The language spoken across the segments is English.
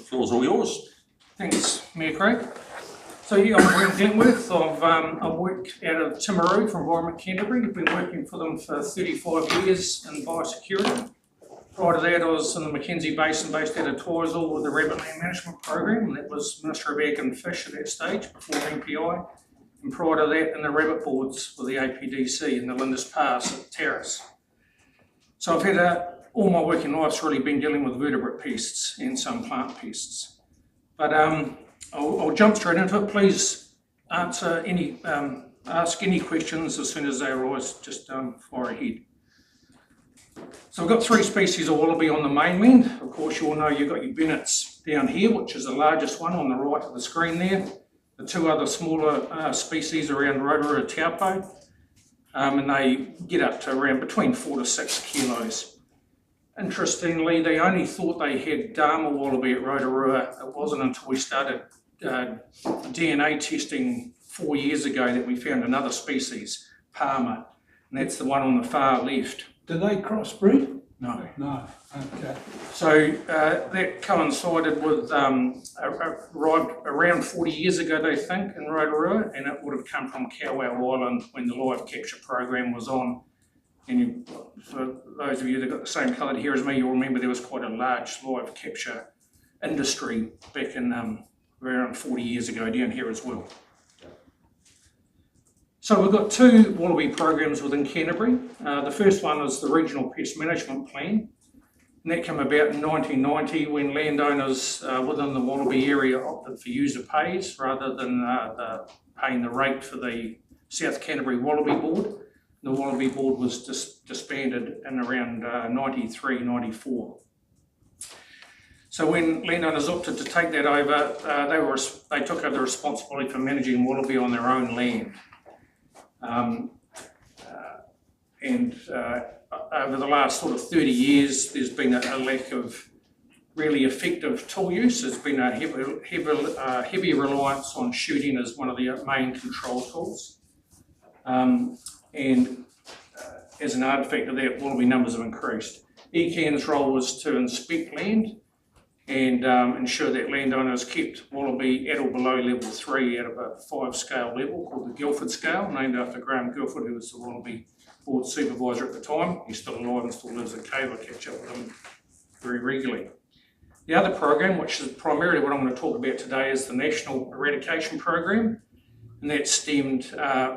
floor's all yours. Thanks, Mayor Craig. So yeah, I'm Brent Glentworth. I've worked out of Timaru from Waimate, Canterbury. I've been working for them for 35 years in biosecurity. Prior to that, I was in the Mackenzie Basin based out of Townsville with the Rabbit Land Management Program, and that was Minister of Ag and Fish at that stage before MPI. And prior to that, in the rabbit boards with the APDC in the Lindis Pass at Terrace. So I've had all my working life's really been dealing with vertebrate pests and some plant pests. But I'll jump straight into it. Please ask any questions as soon as they arise, just fire ahead. So I've got 3 species of wallaby on the mainland. Of course, you all know you've got your bennets down here, which is the largest one on the right of the screen there. The 2 other smaller species around Rotorua Taupo, and they get up to around between 4 to 6 kilos. Interestingly, they only thought they had Dharma wallaby at Rotorua. It wasn't until we started DNA testing 4 years ago that we found another species, Palmer, and that's the one on the far left. Do they crossbreed? No. No, okay. So that coincided with around 40 years ago, they think, in Rotorua, and it would have come from Kowau Island when the live capture program was on. And for those of you that got the same coloured hair as me, you'll remember there was quite a large live capture industry back in around 40 years ago down here as well. So we've got 2 wallaby programs within Canterbury. The first one is the Regional Pest Management Plan, and that came about in 1990 when landowners within the wallaby area opted for user pays rather than paying the rate for the South Canterbury Wallaby Board. The Wallaby Board was disbanded in around 93, 94. So when landowners opted to take that over, they took over the responsibility for managing wallaby on their own land. Over the last sort of 30 years, there's been a lack of really effective tool use. There's been a heavy reliance on shooting as one of the main control tools. As an artefact of that, wallaby numbers have increased. ECAN's role was to inspect land and ensure that landowners kept wallaby at or below level 3 out of a 5 scale level called the Guildford scale, named after Graham Guildford, who was the Wallaby Board supervisor at the time. He's still alive and still lives in Cave. I catch up with him very regularly. The other program, which is primarily what I'm going to talk about today, is the National Eradication Program. And that stemmed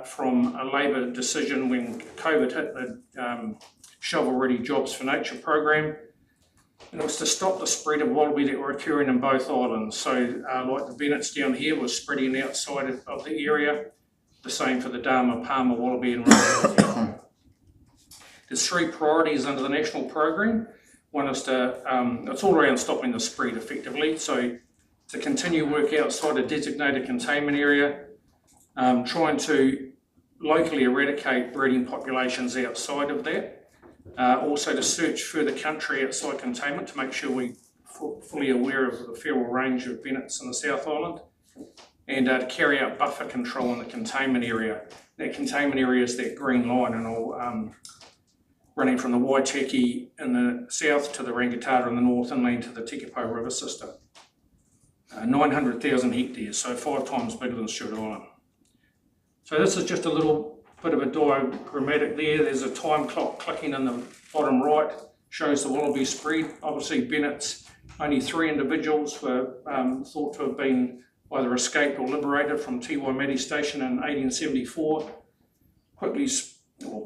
from a Labor decision when COVID hit, the Shovel Ready Jobs for Nature program. And it was to stop the spread of wallaby that were occurring in both islands. So like the bennets down here was spreading outside of the area. The same for the Dharma, Palmer wallaby and Rotorua. There's 3 priorities under the national program. One is it's all around stopping the spread effectively. So to continue work outside a designated containment area, trying to locally eradicate breeding populations outside of that. Also to search further country outside containment to make sure we're fully aware of the feral range of bennets in the South Island, and to carry out buffer control in the containment area. That containment area is that green line, and all running from the Waitaki in the south to the Rangitata in the north, inland to the Tekapo River system. 900,000 hectares, so 5 times bigger than Stewart Island. So this is just a little bit of a diagrammatic there. There's a time clock clicking in the bottom right, shows the wallaby spread. Obviously bennets, only 3 individuals were thought to have been either escaped or liberated from Waimate station in 1874.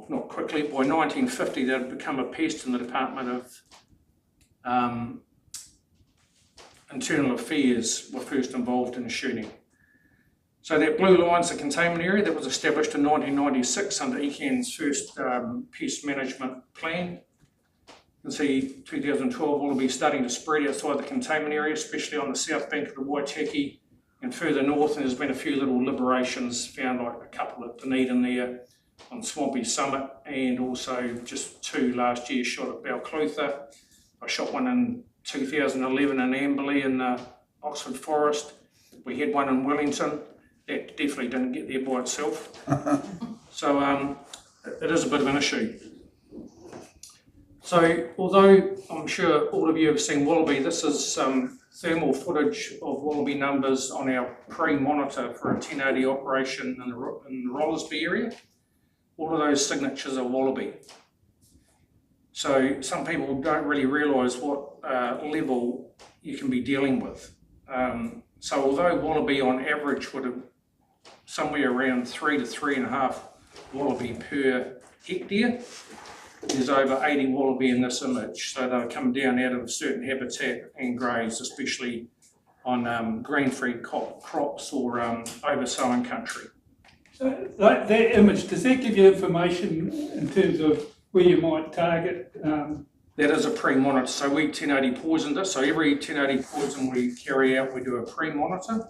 Not quickly, by 1950 that had become a pest, and the Department of Internal Affairs were first involved in shooting. So that blue line's the containment area that was established in 1996 under ECAN's first pest management plan. You can see 2012 wallaby starting to spread outside the containment area, especially on the south bank of the Waitaki and further north, and there's been a few little liberations found, like a couple at Dunedin there on Swampy Summit, and also just 2 last year shot at Balclutha. I shot one in 2011 in Amberley in the Oxford Forest. We had one in Wellington. That definitely didn't get there by itself. So it is a bit of an issue. So although I'm sure all of you have seen Wallaby, this is some thermal footage of Wallaby numbers on our pre-monitor for a 1080 operation in the Rollersby area. All of those signatures are Wallaby. So some people don't really realise what level you can be dealing with. So although Wallaby on average would have somewhere around 3 to 3.5 Wallaby per hectare, there's over 80 Wallaby in this image. So they'll come down out of certain habitat and graze, especially on grain-free crops or over-sowing country. So that image, does that give you information in terms of where you might target? That is a pre-monitor. So we 1080 poisoned it. So every 1080 poison we carry out, we do a pre-monitor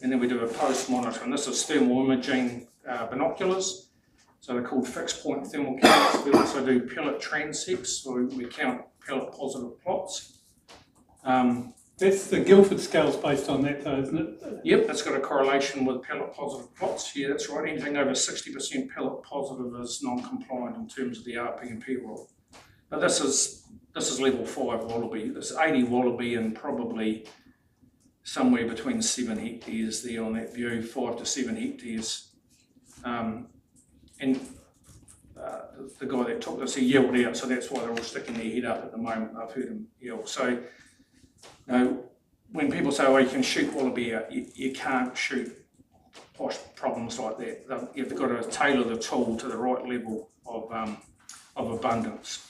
and then we do a post-monitor. And this is thermal imaging binoculars. So they're called fixed point thermal counters. We also do pellet transects, so we count pellet positive plots. That's the Guildford scale's based on that though, isn't it? Yep, that's got a correlation with pellet positive plots. Yeah, that's right. Anything over 60% pellet positive is non-compliant in terms of the RP&P rule. But this is level 5 Wallaby. There's 80 Wallaby and probably somewhere between 7 hectares there on that view, 5 to 7 hectares. And the guy that took this, he yelled out, so that's why they're all sticking their head up at the moment. I've heard him yell. So, you know, when people say, oh, you can shoot Wallaby out, you can't shoot posh problems like that. You've got to tailor the tool to the right level of abundance.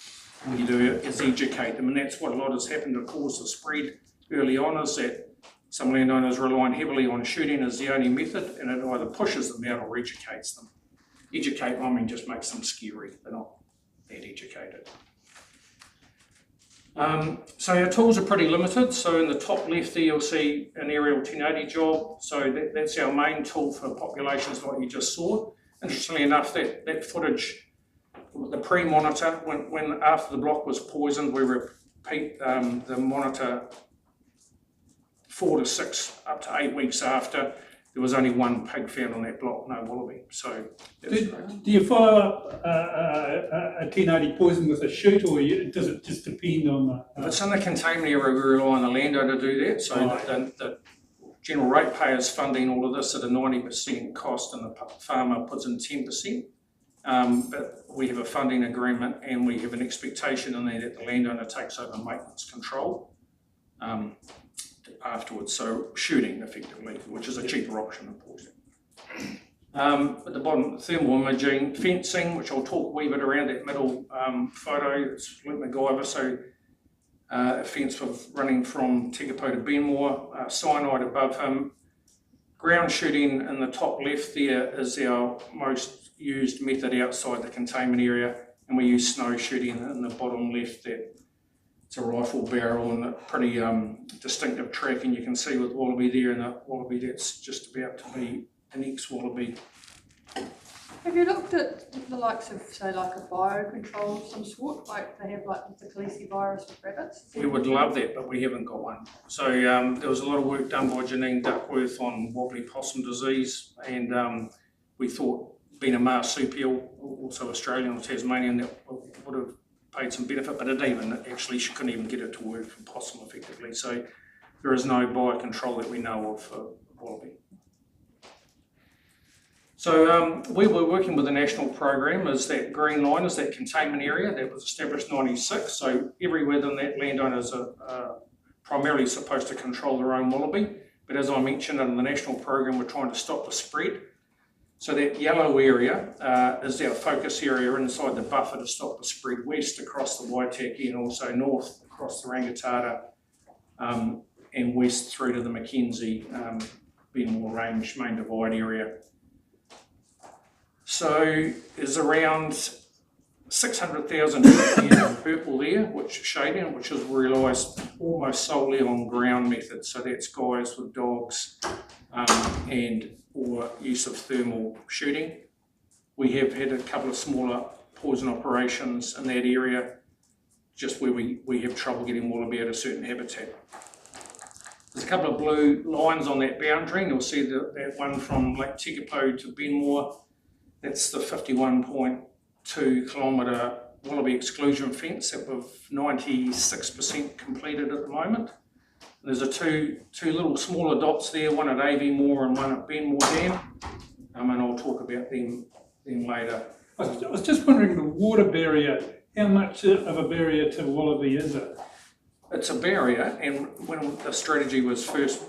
What you do is educate them, and that's what a lot has happened to cause the spread early on, is that some landowners relying heavily on shooting as the only method, and it either pushes them out or educates them. Educate, I mean, just makes them scary. They're not that educated. So our tools are pretty limited. So in the top left there, you'll see an aerial 1080 job. So that's our main tool for populations like you just saw. Interestingly enough, that footage, the pre-monitor, when after the block was poisoned, we repeat the monitor 4 to 6, up to 8 weeks after. There was only one pig found on that block, no Wallaby. So do you follow up a 1080 poison with a shoot, or does it just depend on the... If it's in the containment area, we rely on the landowner to do that. So the general ratepayers funding all of this at a 90% cost, and the farmer puts in 10%. But we have a funding agreement, and we have an expectation in there that the landowner takes over maintenance control afterwards, so shooting effectively, which is a cheaper option of poisoning. At the bottom, thermal imaging, fencing, which I'll talk a wee bit around that middle photo. It's Luke McGyver, so a fence running from Tekapo to Benmore, cyanide above him. Ground shooting in the top left there is our most used method outside the containment area, and we use snow shooting in the bottom left. It's a rifle barrel and a pretty distinctive track, and you can see with Wallaby there, and the Wallaby that's just about to be an ex-Wallaby. Have you looked at the likes of, say, like a biocontrol of some sort, like they have like the Khaleesi virus with rabbits? We would love that, but we haven't got one. So there was a lot of work done by Janine Duckworth on wobbly possum disease, and we thought being a marsupial, also Australian or Tasmanian, that would have paid some benefit, but actually she couldn't even get it to work for possum effectively. So there is no biocontrol that we know of for wallaby. So we were working with the national program. Is that green line is that containment area that was established in '96. So everywhere within that, landowners are primarily supposed to control their own wallaby. But as I mentioned, in the national program, we're trying to stop the spread. So that yellow area is our focus area inside the buffer to stop the spread west across the Waitaki and also north across the Rangitata and west through to the Mackenzie, Benmore Range main divide area. So there's around 600,000 hectares of purple there, which shading, which is realised almost solely on ground methods. So that's guys with dogs and or use of thermal shooting. We have had a couple of smaller poison operations in that area, just where we have trouble getting wallaby out of certain habitat. There's a couple of blue lines on that boundary, and you'll see that one from Lake Tekapo to Benmore. That's the 51.2 kilometre Wallaby exclusion fence that we've 96% completed at the moment. There's two little smaller dots there, one at Avonmore and one at Benmore Dam, and I'll talk about them later. I was just wondering, the water barrier, how much of a barrier to Wallaby is it? It's a barrier, and when the strategy was first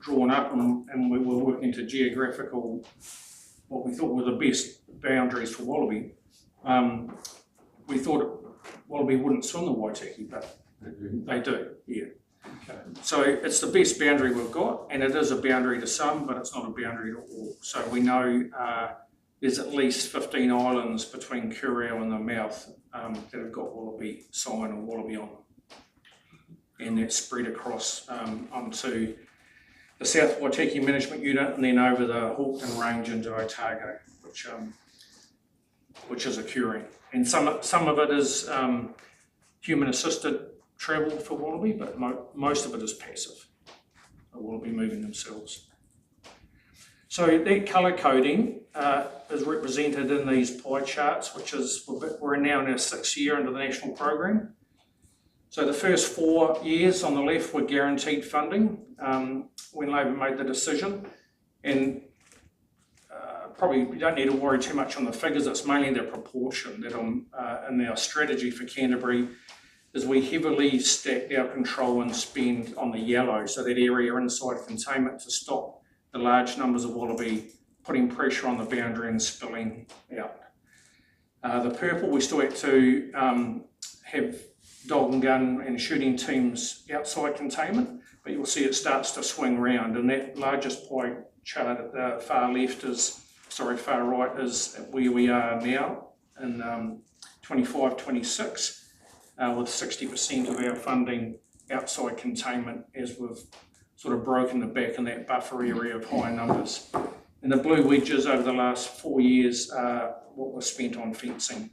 drawn up and we were working to geographical, what we thought were the best boundaries for Wallaby, we thought Wallaby wouldn't swim the Waitaki, but they do, yeah. Okay. So it's the best boundary we've got, and it is a boundary to some, but it's not a boundary to all. So we know there's at least 15 islands between Currao and the mouth that have got Wallaby sign or Wallaby on them. And that's spread across onto the South Waitaki Management Unit and then over the Hawkton Range into Otago, which is occurring. And some of it is human-assisted travel for Wallaby, but most of it is passive. The Wallaby moving themselves. So that colour coding is represented in these pie charts, which is, we're now in our 6th year into the national program. So the first 4 years on the left were guaranteed funding when Labor made the decision, and probably you don't need to worry too much on the figures. It's mainly the proportion that in our strategy for Canterbury is we heavily stacked our control and spend on the yellow, so that area inside containment to stop the large numbers of Wallaby putting pressure on the boundary and spilling out. The purple, we still had to have dog and gun and shooting teams outside containment, but you'll see it starts to swing round, and that largest pie chart at the far right is where we are now in 25-26 with 60% of our funding outside containment as we've sort of broken the back in that buffer area of high numbers. And the blue wedges over the last 4 years are what was spent on fencing.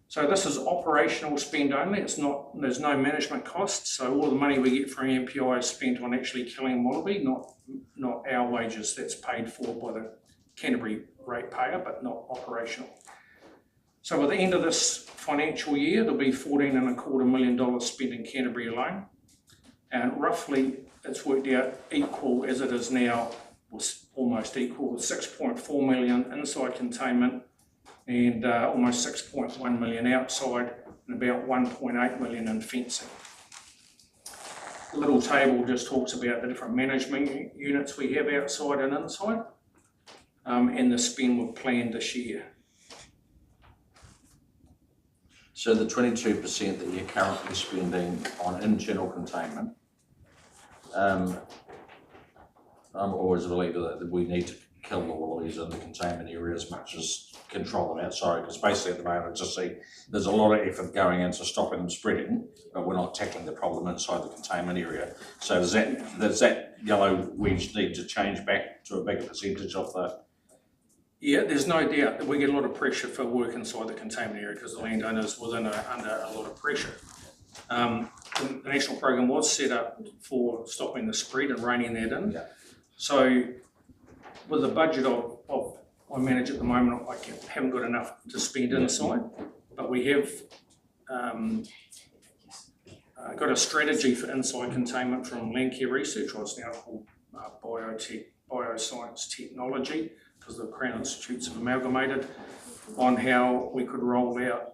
So this is operational spend only. It's not, there's no management costs. So all the money we get from MPI is spent on actually killing Wallaby, not our wages. That's paid for by the Canterbury ratepayer, but not operational. So at the end of this financial year, there'll be $14.25 million spent in Canterbury alone. And roughly it's worked out equal as it is now, was almost equal, with 6.4 million inside containment and almost 6.1 million outside and about 1.8 million in fencing. The little table just talks about the different management units we have outside and inside and the spend we've planned this year. So the 22% that you're currently spending on internal containment, I'm always a believer that we need to kill the wallabies in the containment area as much as control them outside, because basically at the moment I just see there's a lot of effort going into stopping them spreading, but we're not tackling the problem inside the containment area. So does that yellow wedge need to change back to a bigger percentage of the... Yeah, there's no doubt that we get a lot of pressure for work inside the containment area because the landowners were under a lot of pressure. The national program was set up for stopping the spread and reining that in. Yeah. So with the budget of I manage at the moment, I haven't got enough to spend inside, but we have got a strategy for inside containment from Landcare Research, or it's now called Bioscience Technology, because the Crown Institutes have amalgamated, on how we could roll out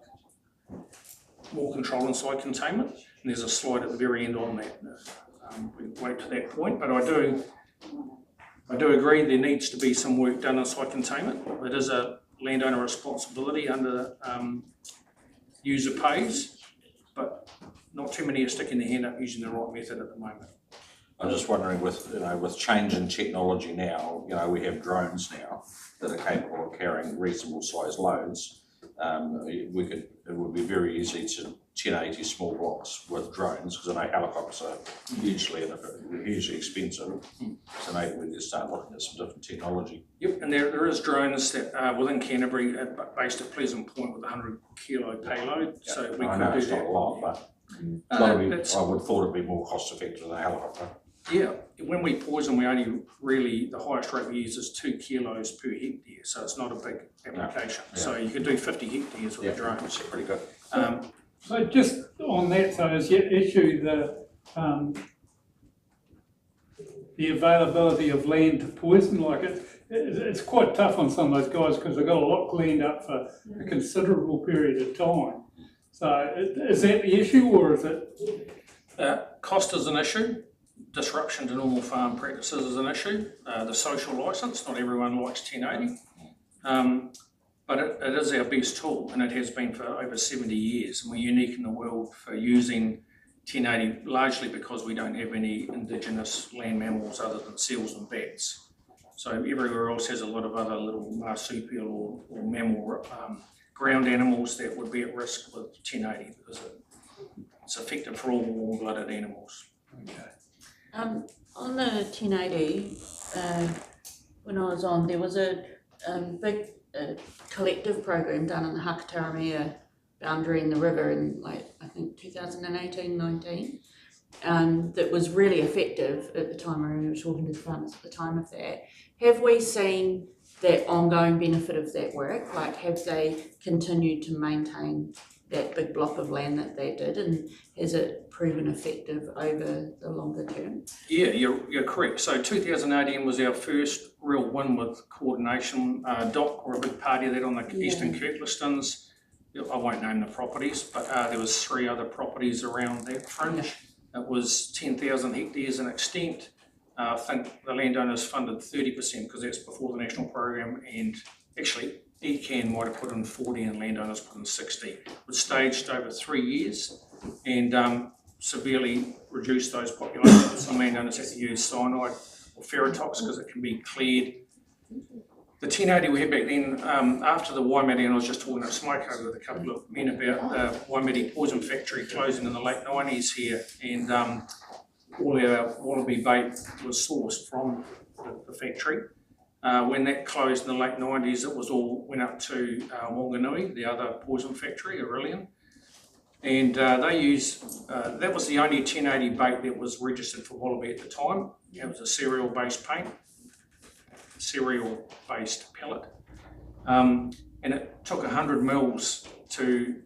more control inside containment. And there's a slide at the very end on that. We wait to that point, but I do agree there needs to be some work done inside containment. It is a landowner responsibility under user pays, but not too many are sticking their hand up using the right method at the moment. I'm just wondering, with change in technology now, we have drones now that are capable of carrying reasonable sized loads. It would be very easy to 1080 small blocks with drones, because I know helicopters are hugely expensive. So maybe we could start looking at some different technology. Yep, and there is drones that are within Canterbury based at Pleasant Point with a 100 kilo payload. Yeah. So we could do it's that. Not a lot, but I would have thought it'd be more cost effective than a helicopter. Yeah, when we poison, we only really, the highest rate we use is 2 kilos per hectare, so it's not a big application. Yeah. So you could do 50 hectares with Yeah. a drone, which is Pretty good. So just on that, so is your issue the availability of land to poison? Like it's quite tough on some of those guys because they've got a lot cleaned up for a considerable period of time. So is that the issue, or is it? Cost is an issue. Disruption to normal farm practices is an issue. The social licence, not everyone likes 1080. But it is our best tool, and it has been for over 70 years. And we're unique in the world for using 1080, largely because we don't have any indigenous land mammals other than seals and bats. So everywhere else has a lot of other little marsupial or mammal ground animals that would be at risk with 1080 because it's effective for all warm-blooded animals. Okay. On the 1080, when I was on, there was a big collective program done in the Hakataramea boundary in the river in I think 2018-19, that was really effective at the time. I remember talking to the farmers at the time of that. Have we seen that ongoing benefit of that work? Like, have they continued to maintain that big block of land that they did, and has it proven effective over the longer term? Yeah, you're correct. So 2018 was our first real win with coordination. DOC were a big party of that on the Eastern Kirklistons. I won't name the properties, but there was 3 other properties around that fringe. It was 10,000 hectares in extent. I think the landowners funded 30% because that's before the national program, and actually ECAN might have put in 40 and landowners put in 60. It was staged over 3 years and severely reduced those populations. Some landowners had to use cyanide or ferrotox because it can be cleared. The 1080 we had back then, after the Waimate, and I was just talking to Smoko with a couple of men about the Waimate poison factory closing in the late 90s here, and all our Wallaby bait was sourced from the factory. When that closed in the late 90s, it was all went up to Wanganui, the other poison factory, Aurelian. And they used, that was the only 1080 bait that was registered for Wallaby at the time. It was a cereal-based paint, cereal-based pellet. And it took 100 mils to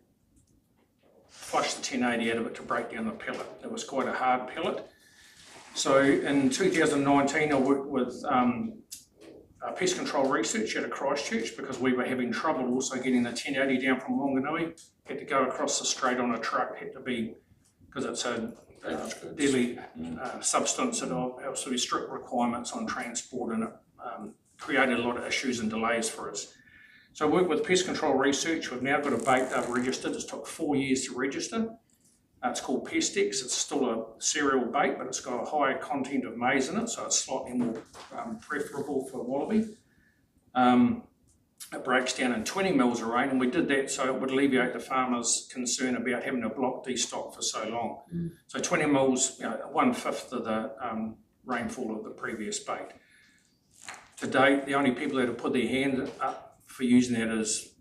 flush the 1080 out of it to break down the pellet. It was quite a hard pellet. So in 2019, I worked with pest control research out of Christchurch because we were having trouble also getting the 1080 down from Wanganui. Had to go across the strait on a truck, had to be, because it's a deadly substance that has very strict requirements on transport, and it created a lot of issues and delays for us. So I worked with pest control research. We've now got a bait they've registered. It's took 4 years to register. It's called Pestex. It's still a cereal bait, but it's got a higher content of maize in it, so it's slightly more preferable for Wallaby. It breaks down in 20 mils of rain, and we did that so it would alleviate the farmers' concern about having to block destock for so long. So 20 mils, 1/5 of the rainfall of the previous bait. To date, the only people that have put their hand up for using that is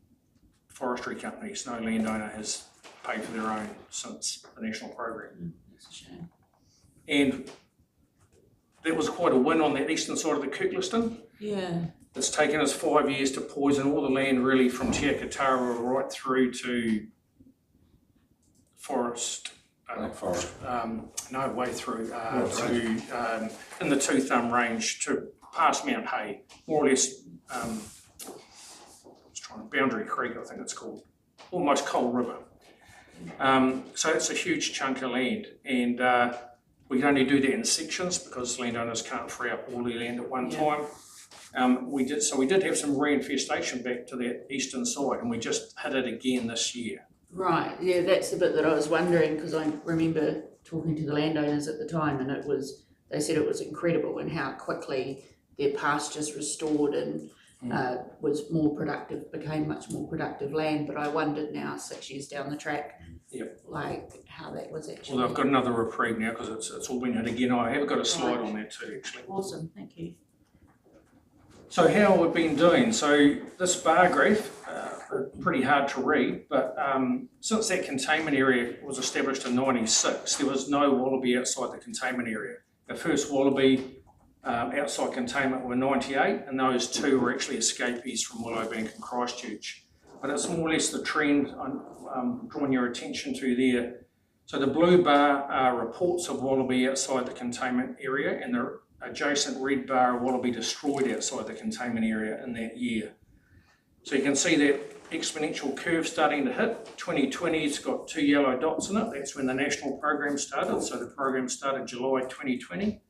forestry companies. No landowner has paid for their own since the national program. That's a shame. And that was quite a win on that eastern side of the Kirkliston. Yeah. It's taken us 5 years to poison all the land really from Te Akatara right through to forest. No, way through to in the Two Thumb Range to past Mount Hay, more or less. Boundary Creek, I think it's called, almost Coal River. So it's a huge chunk of land, and we can only do that in sections because landowners can't free up all their land at one time. We did have some reinfestation back to that eastern side, and we just hit it again this year. Right, yeah, that's the bit that I was wondering, because I remember talking to the landowners at the time, and they said it was incredible and how quickly their pastures restored and was more productive, became much more productive land. But I wondered now, 6 years down the track, like how that was actually. Well, I've got another reprieve now because it's all been hit again. I have got a slide on that too, actually. Awesome, thank you. So how we've been doing, so this bar graph, pretty hard to read, but since that containment area was established in '96, there was no wallaby outside the containment area. The first Wallaby outside containment were 98, and those 2 were actually escapees from Willowbank and Christchurch. But it's more or less the trend I'm drawing your attention to there. So the blue bar are reports of Wallaby outside the containment area, and the adjacent red bar are Wallaby destroyed outside the containment area in that year. So you can see that exponential curve starting to hit. 2020's got 2 yellow dots in it. That's when the national program started. So the program started July 2020.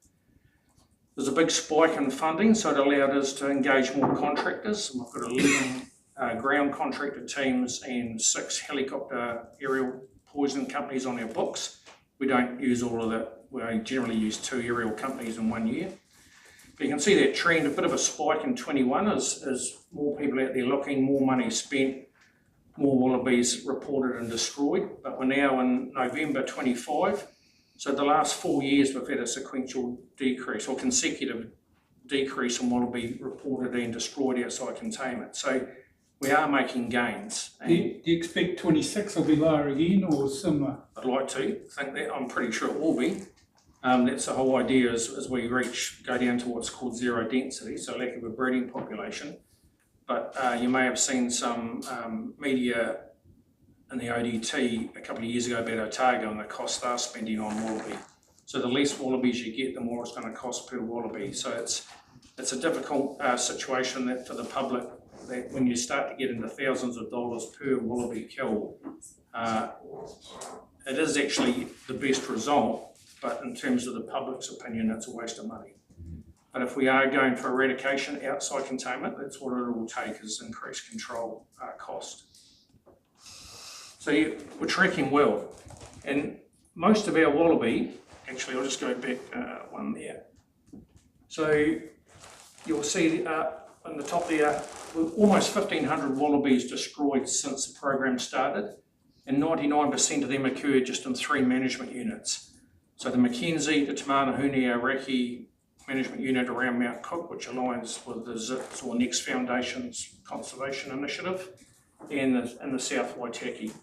There's a big spike in funding, so it allowed us to engage more contractors. We've got 11 ground contractor teams and 6 helicopter aerial poisoning companies on our books. We don't use all of that. We generally use 2 aerial companies in 1 year. But you can see that trend, a bit of a spike in 21 as more people out there looking, more money spent, more wallabies reported and destroyed. But we're now in November 25. So the last 4 years we've had a sequential decrease or consecutive decrease in wallaby reported and destroyed outside containment. So we are making gains. Do you expect 26 will be lower again or similar? I'd like to think that. I'm pretty sure it will be. That's the whole idea as we go down to what's called zero density, so lack of a breeding population. But you may have seen some media in the ODT a couple of years ago about Otago and the cost they're spending on wallaby. So the less wallabies you get, the more it's going to cost per wallaby. So it's a difficult situation that for the public, that when you start to get into thousands of dollars per wallaby kill, it is actually the best result. But in terms of the public's opinion, it's a waste of money. But if we are going for eradication outside containment, that's what it will take, is increased control cost. So we're tracking well. And most of our wallaby, actually I'll just go back one there. So you'll see on the top there, almost 1,500 wallabies destroyed since the program started, and 99% of them occurred just in 3 management units. So the Mackenzie, the Tamanahuni Aoraki management unit around Mount Cook, which aligns with the ZIPS or Next Foundation's conservation initiative, and the South Waitaki.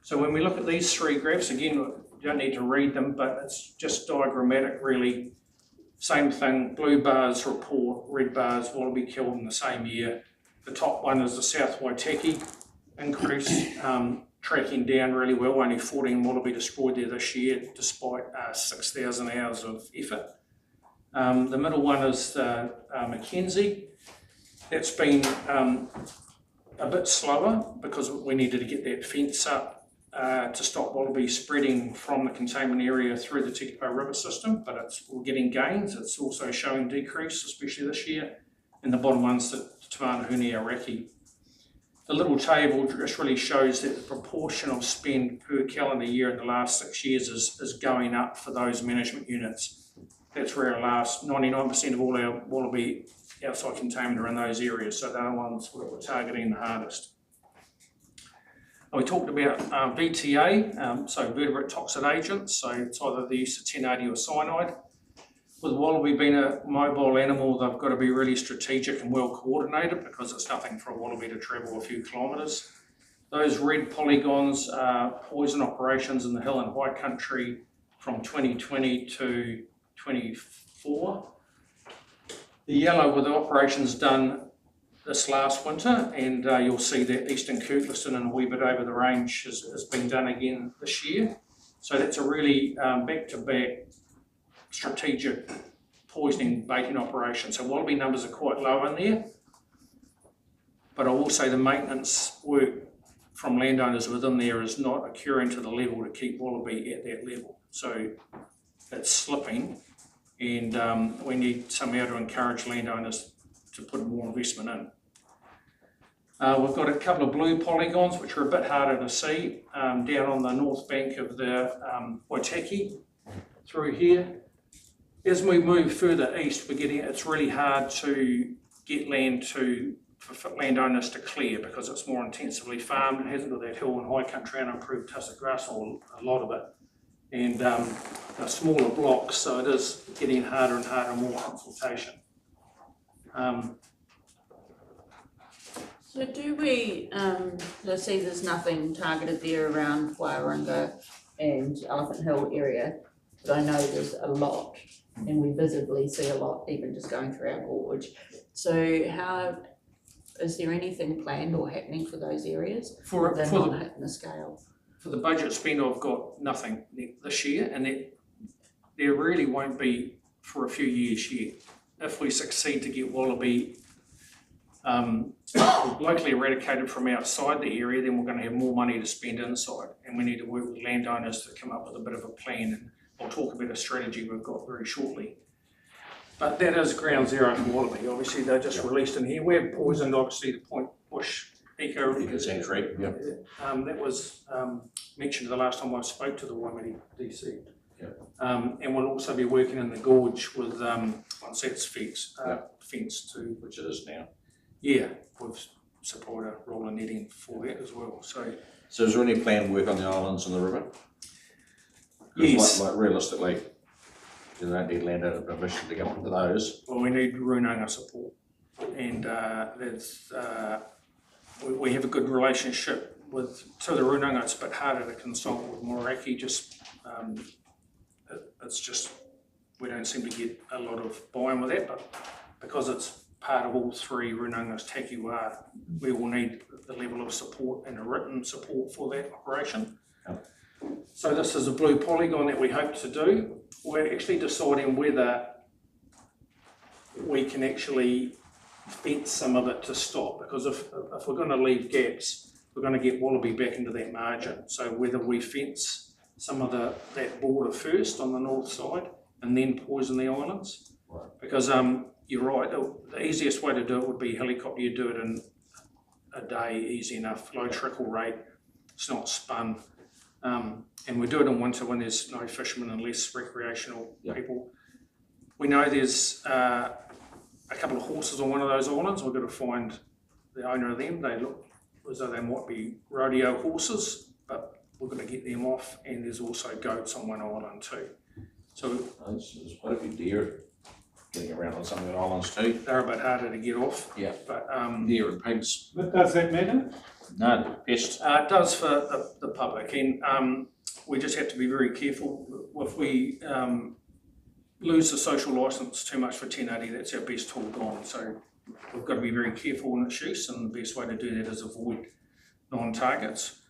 So when we look at these 3 graphs, again, you don't need to read them, but it's just diagrammatic really. Same thing, blue bars report, red bars wallaby killed in the same year. The top one is the South Waitaki increase, tracking down really well, only 14 wallaby destroyed there this year, despite 6,000 hours of effort. The middle one is the Mackenzie. That's been a bit slower because we needed to get that fence up to stop wallaby spreading from the containment area through the Tekapo River system, but we're getting gains. It's also showing decrease, especially this year. And the bottom one's the Tamanahuni Aoraki. The little table just really shows that the proportion of spend per calendar year in the last 6 years is going up for those management units. That's where our last 99% of all our wallaby outside containment are in those areas, so they're the ones that we're targeting the hardest. We talked about VTA, so vertebrate toxic agents, so it's either the use of 1080 or cyanide. With wallaby being a mobile animal, they've got to be really strategic and well coordinated because it's nothing for a wallaby to travel a few kilometres. Those red polygons are poison operations in the hill and high country from 2020 to 24. The yellow were the operations done this last winter, and you'll see that Eastern Kirkliston and a wee bit over the range has been done again this year. So that's a really back-to-back strategic poisoning baiting operation. So wallaby numbers are quite low in there, but I will say the maintenance work from landowners within there is not occurring to the level to keep wallaby at that level. So it's slipping, and we need somehow to encourage landowners to put more investment in. We've got a couple of blue polygons which are a bit harder to see down on the north bank of the Waitaki through here. As we move further east, it's really hard to get land for landowners to clear because it's more intensively farmed. It hasn't got that hill and high country and improved tussock grass, or a lot of it. And they're smaller blocks, so it is getting harder and harder, more consultation. So do we, I see there's nothing targeted there around Waiaringa and Elephant Hill area. but I know there's a lot, and we visibly see a lot even just going through our gorge. So is there anything planned or happening for those areas? For They're the not hitting the scale. For the budget spend, I've got nothing this year, and there really won't be for a few years yet. If we succeed to get Wallaby locally eradicated from outside the area, then we're going to have more money to spend inside, and we need to work with landowners to come up with a bit of a plan, and I'll talk about a strategy we've got very shortly. But that is ground zero for Wallaby. Obviously, they're just released in here. We're poisoned, obviously, the Point Bush Eco Sanctuary, yeah. that was mentioned the last time I spoke to the Waimate DC. Yeah. And we'll also be working in the gorge with, once that's fenced to. Which it is now. Yeah, we've supplied a roll of netting for that as well, so. So is there any planned work on the islands and the river? 'Cause Yes. Like realistically, you don't need landowner permission to go into those. Well, we need runanga support, and we have a good relationship with the runanga. It's a bit harder to consult with Moraki, it's just, we don't seem to get a lot of buy-in with that, but because it's part of all three runangas takiwā, we will need the level of support and a written support for that operation. Yep. So this is a blue polygon that we hope to do. We're actually deciding whether we can actually fence some of it to stop, because if we're going to leave gaps, we're going to get Wallaby back into that margin. So whether we fence some of that border first on the north side and then poison the islands, Right. because you're right, the easiest way to do it would be helicopter. You do it in a day, easy enough, low trickle rate, it's not spun. And we do it in winter when there's no fishermen and less recreational people. We know there's a couple of horses on one of those islands. We've got to find the owner of them. They look as though they might be rodeo horses, but we're going to get them off. And there's also goats on one island too. So There's quite a few deer getting around on some of the islands too. they're a bit harder to get off. Yeah. But Deer and pigs. But does that matter? No, pest. it does for the public, and we just have to be very careful. If we lose the social licence too much for 1080, that's our best tool gone. So we've got to be very careful in its use, and the best way to do that is avoid non-targets.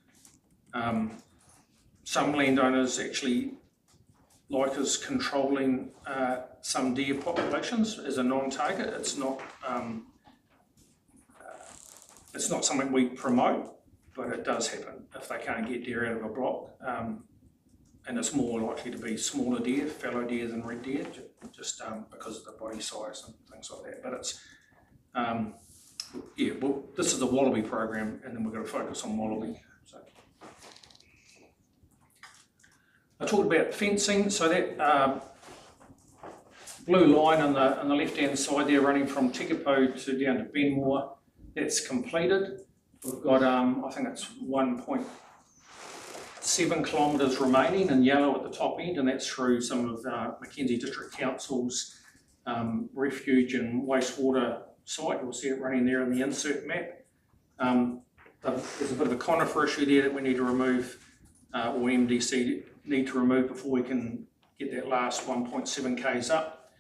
Some landowners actually like us controlling some deer populations as a non-target. It's not something we promote, but it does happen if they can't get deer out of a block. And it's more likely to be smaller deer, fallow deer than red deer, just because of the body size and things like that. But it's, well, this is the Wallaby program, and then we're going to focus on Wallaby. So I talked about fencing, so that blue line on the left-hand side there running from Tekapo to down to Benmore, that's completed. We've got, I think it's 1.7 kilometres remaining in yellow at the top end, and that's through some of Mackenzie District Council's refuge and wastewater site. You'll see it running there in the insert map. There's a bit of a conifer issue there that we need to remove, or MDC need to remove before we can get that last 1.7 k's up.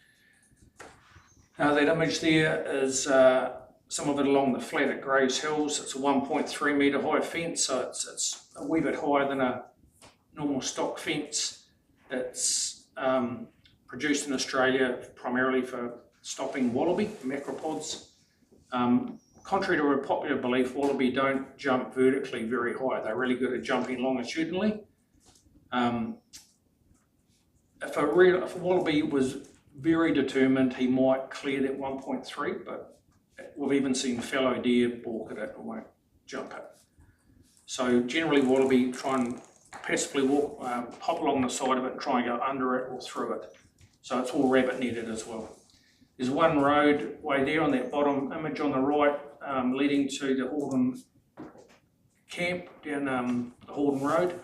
That image there is some of it along the flat at Graves Hills. It's a 1.3 metre high fence, so it's a wee bit higher than a normal stock fence. It's produced in Australia primarily for stopping wallaby, macropods. Contrary to a popular belief, wallaby don't jump vertically very high. They're really good at jumping longitudinally. If a wallaby was very determined, he might clear that 1.3, but we've even seen fallow deer balk at it and won't jump it. So generally wallaby try and passively walk, hop along the side of it and try and go under it or through it. So it's all rabbit netted as well. There's one roadway there on that bottom image on the right, leading to the Horden camp down the Horden Road.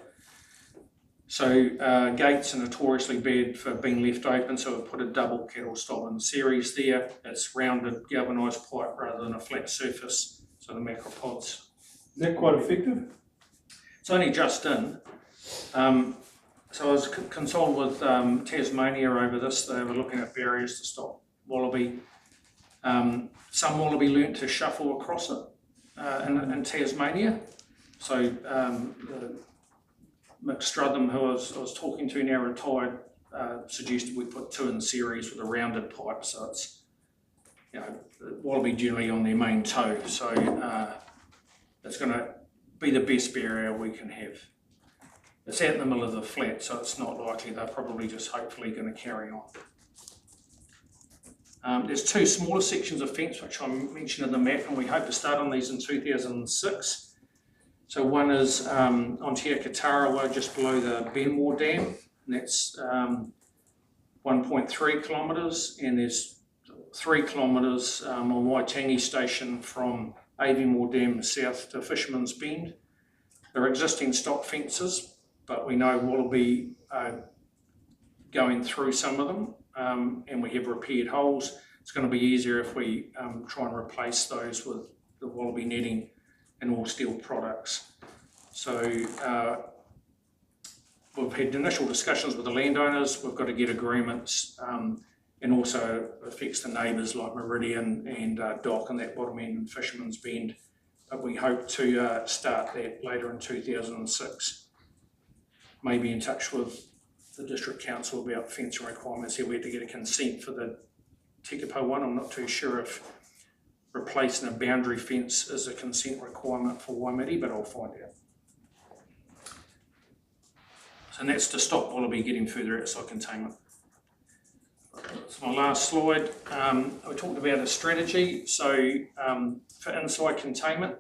So gates are notoriously bad for being left open, so we've put a double cattle stopping series there. It's rounded galvanised pipe rather than a flat surface, so the macropods. Is that quite effective? It's only just in. So I was consulted with Tasmania over this. They were looking at barriers to stop wallaby. Some wallaby learnt to shuffle across it in Tasmania. So Mick Strutham, who I was talking to, now retired, suggested we put 2 in series with a rounded pipe. So it's, wallaby generally on their main toe. So it's going to be the best barrier we can have. It's out in the middle of the flat, so it's not likely. They're probably just hopefully going to carry on. There's 2 smaller sections of fence which I mentioned in the map, and we hope to start on these in 2006. So one is on Te Akatarawa, just below the Benmore Dam, and that's 1.3 kilometres, and there's 3 kilometres on Waitangi Station from Aviemore Dam south to Fisherman's Bend. There are existing stock fences, but we know wallaby are going through some of them, and we have repaired holes. It's going to be easier if we try and replace those with the wallaby netting and all steel products. So we've had initial discussions with the landowners. We've got to get agreements, and also affects the neighbours like Meridian and Dock and that bottom end and Fisherman's Bend. But we hope to start that later in 2006. Maybe in touch with the District Council about fencing requirements here. We had to get a consent for the Tekapo one. I'm not too sure if replacing a boundary fence is a consent requirement for Waimate, but I'll find out. So that's to stop wallaby getting further outside containment. That's my last slide. We talked about a strategy. So for inside containment,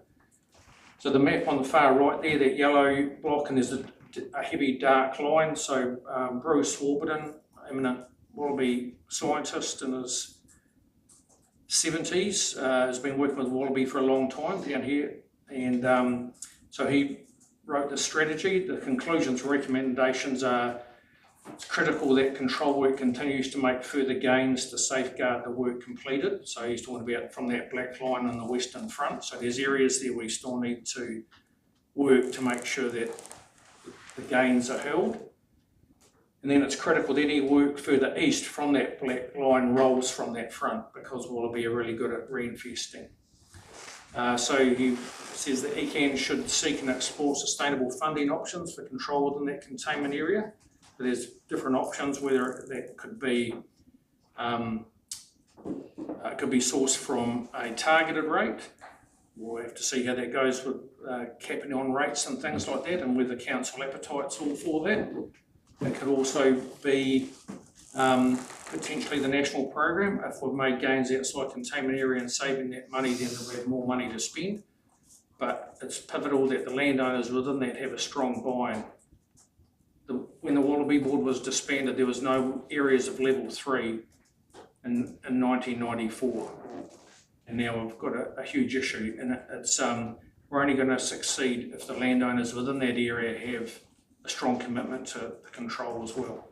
so the map on the far right there, that yellow block, and there's a heavy dark line. So Bruce Warburton, eminent wallaby scientist in his 70s, has been working with wallaby for a long time down here, and so he wrote the strategy. The conclusions and recommendations are: it's critical that control work continues to make further gains to safeguard the work completed. So he's talking about from that black line on the western front. So there's areas there we still need to work to make sure that the gains are held. And then it's critical that any work further east from that black line rolls from that front, because wallaby are really good at reinfesting. So he says that ECAN should seek and explore sustainable funding options for control within that containment area. So there's different options, whether that could be sourced from a targeted rate. We'll have to see how that goes with capping on rates and things like that, and whether council appetite's all for that. It could also be potentially the national program. If we've made gains outside containment area and saving that money, then we'll have more money to spend. But it's pivotal that the landowners within that have a strong buy-in. When the Wallaby Board was disbanded, there was no areas of level 3 in 1994. And now we've got a huge issue, and it's we're only going to succeed if the landowners within that area have a strong commitment to the control as well.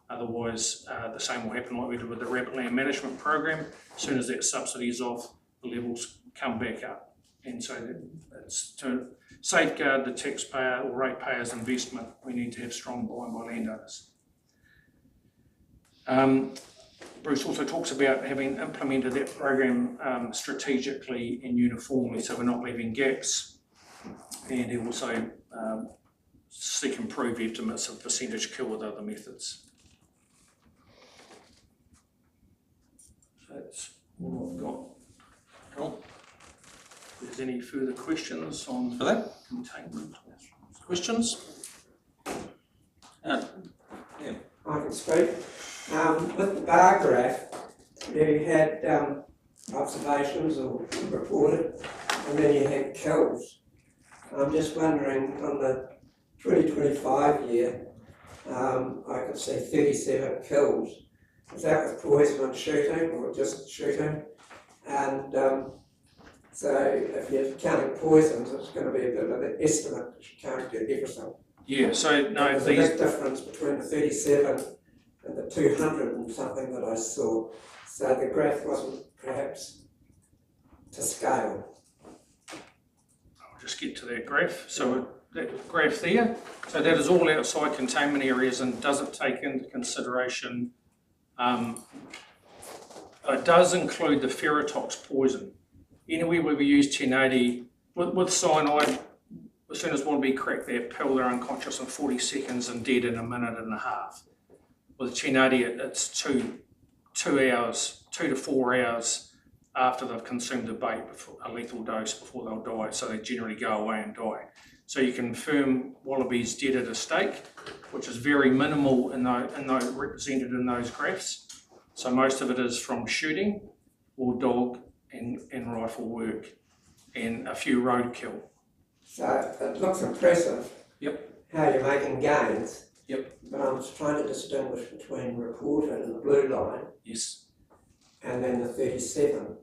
Otherwise, the same will happen like we did with the Rabbit Land Management Program. As soon as that subsidy is off, the levels come back up. And so it's to safeguard the taxpayer or ratepayer's investment, we need to have strong buy-in by landowners. Bruce also talks about having implemented that program strategically and uniformly, so we're not leaving gaps. And he also seek improved estimates of percentage kill with other methods. So that's all I've got. Cool. If there's any further questions on For that? containment? Questions? Yeah. I can speak. With the bar graph, you had observations or reported, and then you had kills. I'm just wondering, on the 2025 year, I could see 37 kills. Is that with poison and shooting, or just shooting? And so if you're counting poisons, it's going to be a bit of an estimate, because you can't do everything. Yeah, so no, There's a big difference between the 37 and the 200 and something that I saw. So the graph wasn't perhaps to scale. I'll just get to that graph. So that graph there. So that is all outside containment areas and doesn't take into consideration, it does include the ferrotox poison. Anywhere where we use 1080, with cyanide, as soon as Wallaby crack that pill, they're unconscious in 40 seconds and dead in a minute and a half. With 1080, it's 2 to 4 hours after they've consumed the bait, a lethal dose before they'll die, so they generally go away and die. So you confirm Wallaby's dead at a stake, which is very minimal in those represented in those graphs. So most of it is from shooting or dog and rifle work and a few roadkill. So it looks impressive. Yep. How you're making gains. Yep. But I'm trying to distinguish between reported and the blue line, Yes. and then the 37,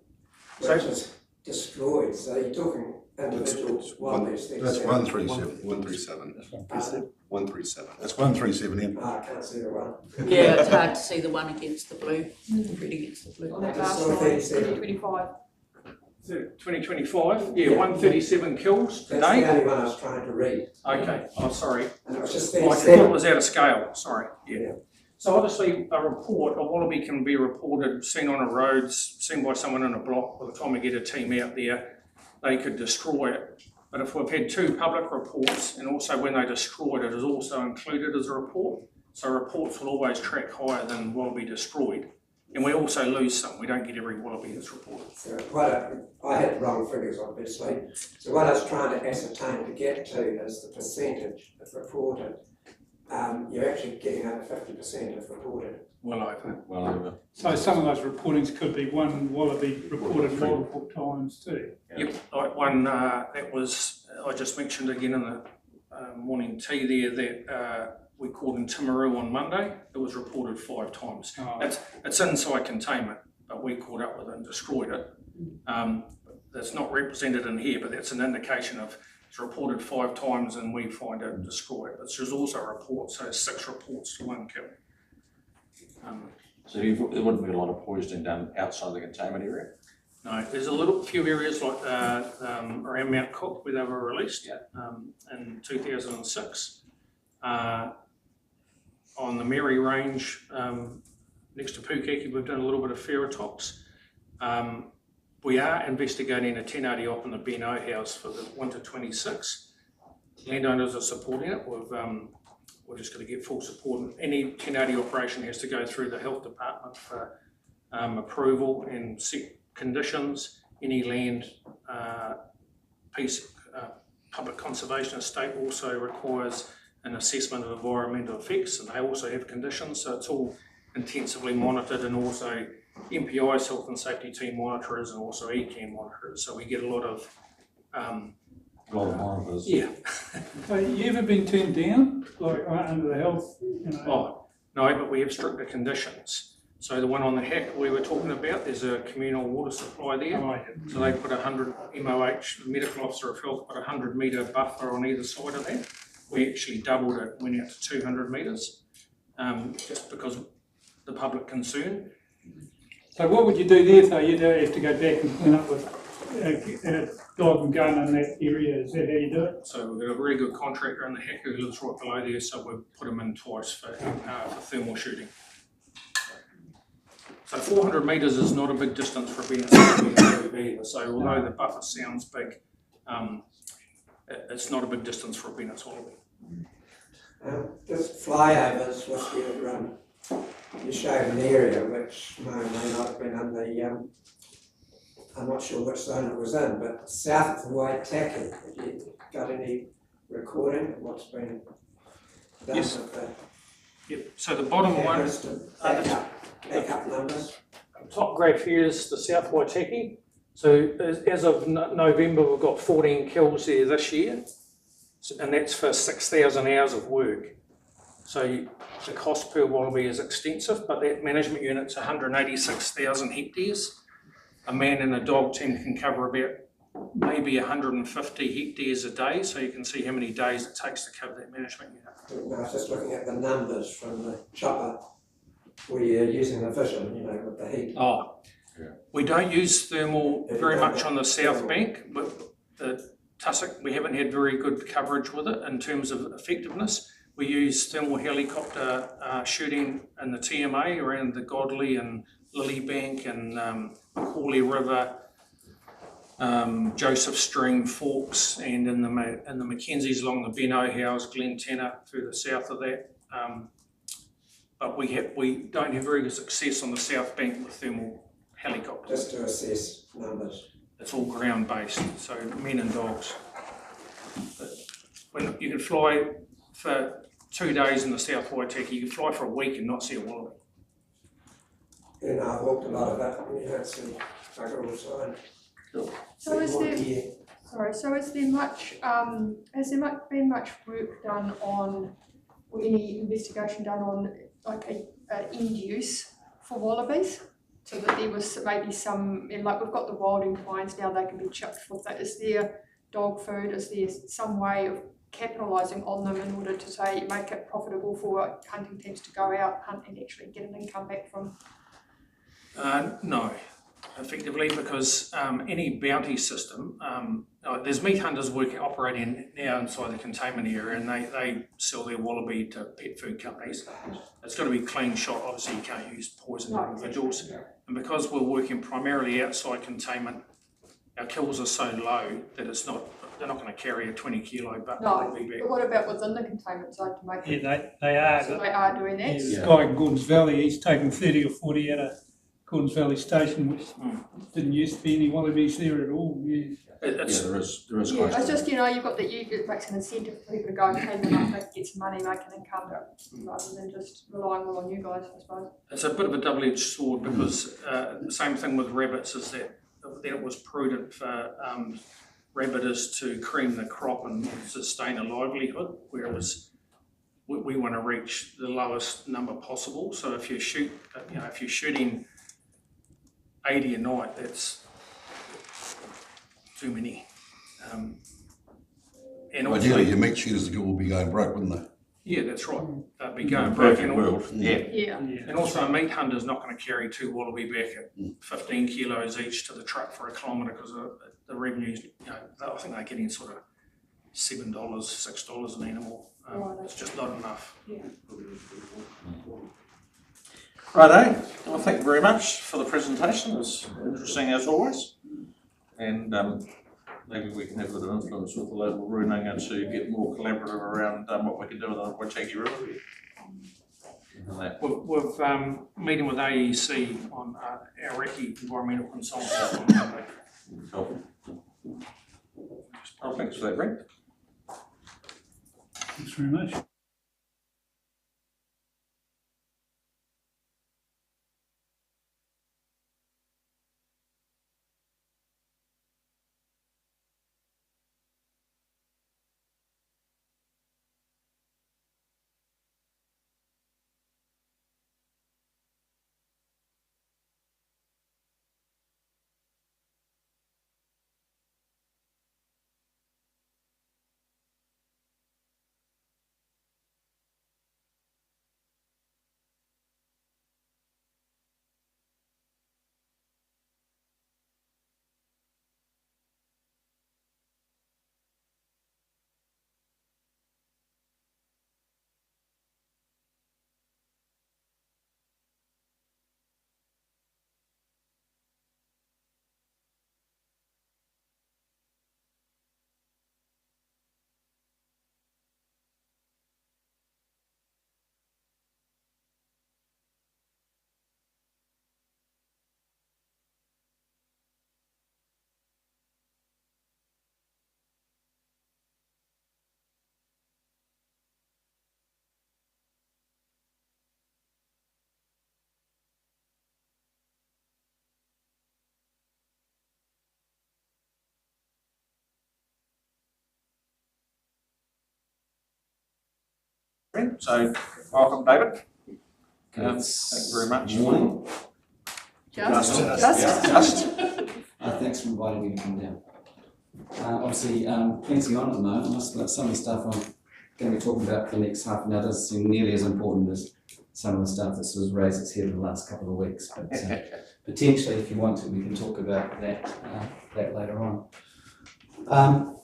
which is destroyed. So you're talking individual wallabies. That's 137. 137. 137. That's 137 in. I can't see the one. Yeah, it's hard to see the one against the blue, the red against the blue. On that I last saw line, 37. 2025. So 2025, yeah, Yeah. 137 kills That's the today. only one I was trying to read. Okay, oh, sorry. And it was just I thought it 37. was out of scale, sorry, Yeah. yeah. So obviously a wallaby can be reported, seen on a road, seen by someone in a block. By the time we get a team out there, they could destroy it. But if we've had 2 public reports, and also when they destroyed it is also included as a report, so reports will always track higher than wallaby destroyed. And we also lose some, we don't get every wallaby that's reported. So I had the wrong figures, obviously. So what I was trying to ascertain to get to is the percentage of reported. You're actually getting over 50% of reported. Well over. Well over. So some of those reportings could be one wallaby reported multiple times too. Yep, like one, that was, I just mentioned again in the morning tea there that we caught in Timaru on Monday. It was reported 5 times. Oh. It's inside containment, but we caught up with it and destroyed it. That's not represented in here, but that's an indication of it's reported 5 times and we find it destroyed. But there's also a report, so 6 reports to 1 kill. So there wouldn't be a lot of poisoning done outside the containment area? No, there's a few areas like around Mount Cook where they were released in 2006. On the Mary Range next to Pukaki, we've done a little bit of ferrotox. We are investigating a 1080 op in the Beno house for the winter 26. Landowners are supporting it. We're just going to get full support. Any 1080 operation has to go through the health department for approval and set conditions. Any land piece, public conservation estate also requires an assessment of environmental effects, and they also have conditions. So it's all intensively monitored, and also MPI's health and safety team monitorers and also ECAN monitorers. So we get a lot of monitors. yeah. So you ever been turned down, like under the health, you know? Oh, no, but we have stricter conditions. So the one on the hack we were talking about, there's a communal water supply there. Oh, yeah. So they put 100 MOH, the medical officer of health, put 100 metre buffer on either side of that. We actually doubled it, went out to 200 metres, just because of the public concern. So what would you do there? So you'd have to go back and clean up with a dog and gun in that area. Is that how you do it? So we've got a very good contractor in the hack who lives right below there, so we've put him in twice for thermal shooting. So 400 metres is not a big distance for being either. So although the buffer sounds big, it's not a big distance for a Bennett's Wallaby. Just flyovers with you showed an area which may or may not have been in the, I'm not sure which zone it was in, but south of the Waimate. Have you got any recording of what's been done Yes. with the Yep. So the bottom one, cameras to back up numbers? top graph here is the South Waitaki. So as of November, we've got 14 kills there this year, and that's for 6,000 hours of work. So the cost per wallaby is extensive, but that management unit's 186,000 hectares. A man and a dog team can cover about maybe 150 hectares a day, so you can see how many days it takes to cover that management unit. I was just looking at the numbers from the chopper where you're using the vision, you know, with the heat. Oh, Yeah. we don't use thermal very much on the south bank, but the tussock, we haven't had very good coverage with it in terms of effectiveness. We use thermal helicopter shooting in the TMA around the Godley and Lilybank and Macaulay River, Joseph Stream, Forks, and in the Mackenzies along the Ben O'Howes, Glen Tenner through the south of that. But we don't have very good success on the south bank with thermal helicopters. Just to assess numbers. It's all ground based, so men and dogs. But when you can fly for 2 days in the South Waitaki, you can fly for a week and not see a wallaby. And I've walked a lot of that, and you don't see bugger all sign. So is there, Yeah. so is there much, has there been much work done on, or any investigation done on like a end use for wallabies? So that there was maybe some, and like we've got the wilding pines now, they can be chipped for that. Is there dog food? Is there some way of capitalising on them in order to say make it profitable for hunting teams to go out, hunt and actually get an income back from? No, effectively, because any bounty system, there's meat hunters operating now inside the containment area, and they sell their wallaby to pet food companies. It's got to be clean shot. Obviously, you can't use poisoned individuals. And because we're working primarily outside containment, our kills are so low that they're not going to carry a 20 kilo buck wallaby back. But what about within the containment zone to make it? Yeah, they are. So they are doing that? There's a guy in Gordons Valley, he's taken 30 or 40 out of Gordons Valley Station, which didn't used to be any wallabies there at all. Yeah. there is Yeah, quite it's just, you've got it makes an incentive for people to go and clean them up, they can get some money, make an income, rather than just relying all on you guys, I suppose. It's a bit of a double-edged sword because the same thing with rabbits is that it was prudent for rabbiters to cream the crop and sustain a livelihood, whereas we want to reach the lowest number possible. So if you're shooting 80 a night, that's too many. And also, ideally, your meat shooters will be going broke, wouldn't they? yeah, that's right. They'd be going broke. perfect world. Yeah. Yeah. And also a meat hunter's not going to carry 2 wallaby back at 15 kilos each to the truck for a kilometre because the revenues, I think they're getting sort of $7, $6 an animal. It's just not enough. Yeah. Righto, well, thank you very much for the presentation. It was interesting as always. And maybe we can have a bit of influence with the local runanga to get more collaborative around what we can do with the Waitaki River. We're meeting with AEC on our Reki environmental consultants on Monday. Cool. Oh, thanks for that, Brent. Thanks very much. So, welcome, David. Thank you very much. Morning. Just. Thanks for inviting me to come down. Obviously, plenty on at the moment. I must admit, some of the stuff I'm going to be talking about for the next half an hour doesn't seem nearly as important as some of the stuff that sort of raised its head in the last couple of weeks. But potentially, if you want to, we can talk about that later on.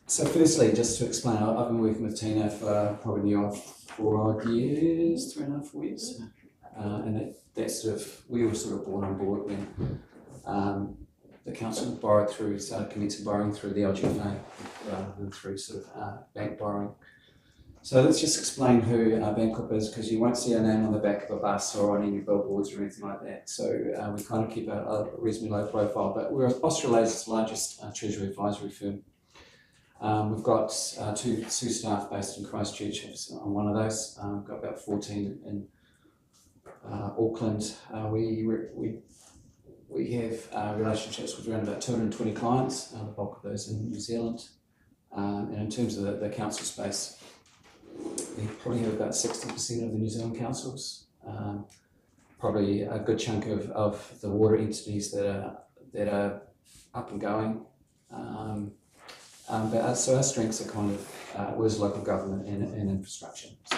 So firstly, just to explain, I've been working with Tina for probably near 4 odd years, 3.5, 4 years. And that sort of, we were sort of brought on board when the council started commencing borrowing through the LGFA rather than through sort of bank borrowing. So let's just explain who Bancorp is, because you won't see our name on the back of a bus or on any billboards or anything like that. So we kind of keep a reasonably low profile, but we're Australia's largest Treasury advisory firm. We've got two staff based in Christchurch on one of those. We've got about 14 in Auckland. We have relationships with around about 220 clients, the bulk of those in New Zealand. And in terms of the council space, we probably have about 60% of the New Zealand councils. Probably a good chunk of the water entities that are up and going. So our strengths are kind of was local government and infrastructure. So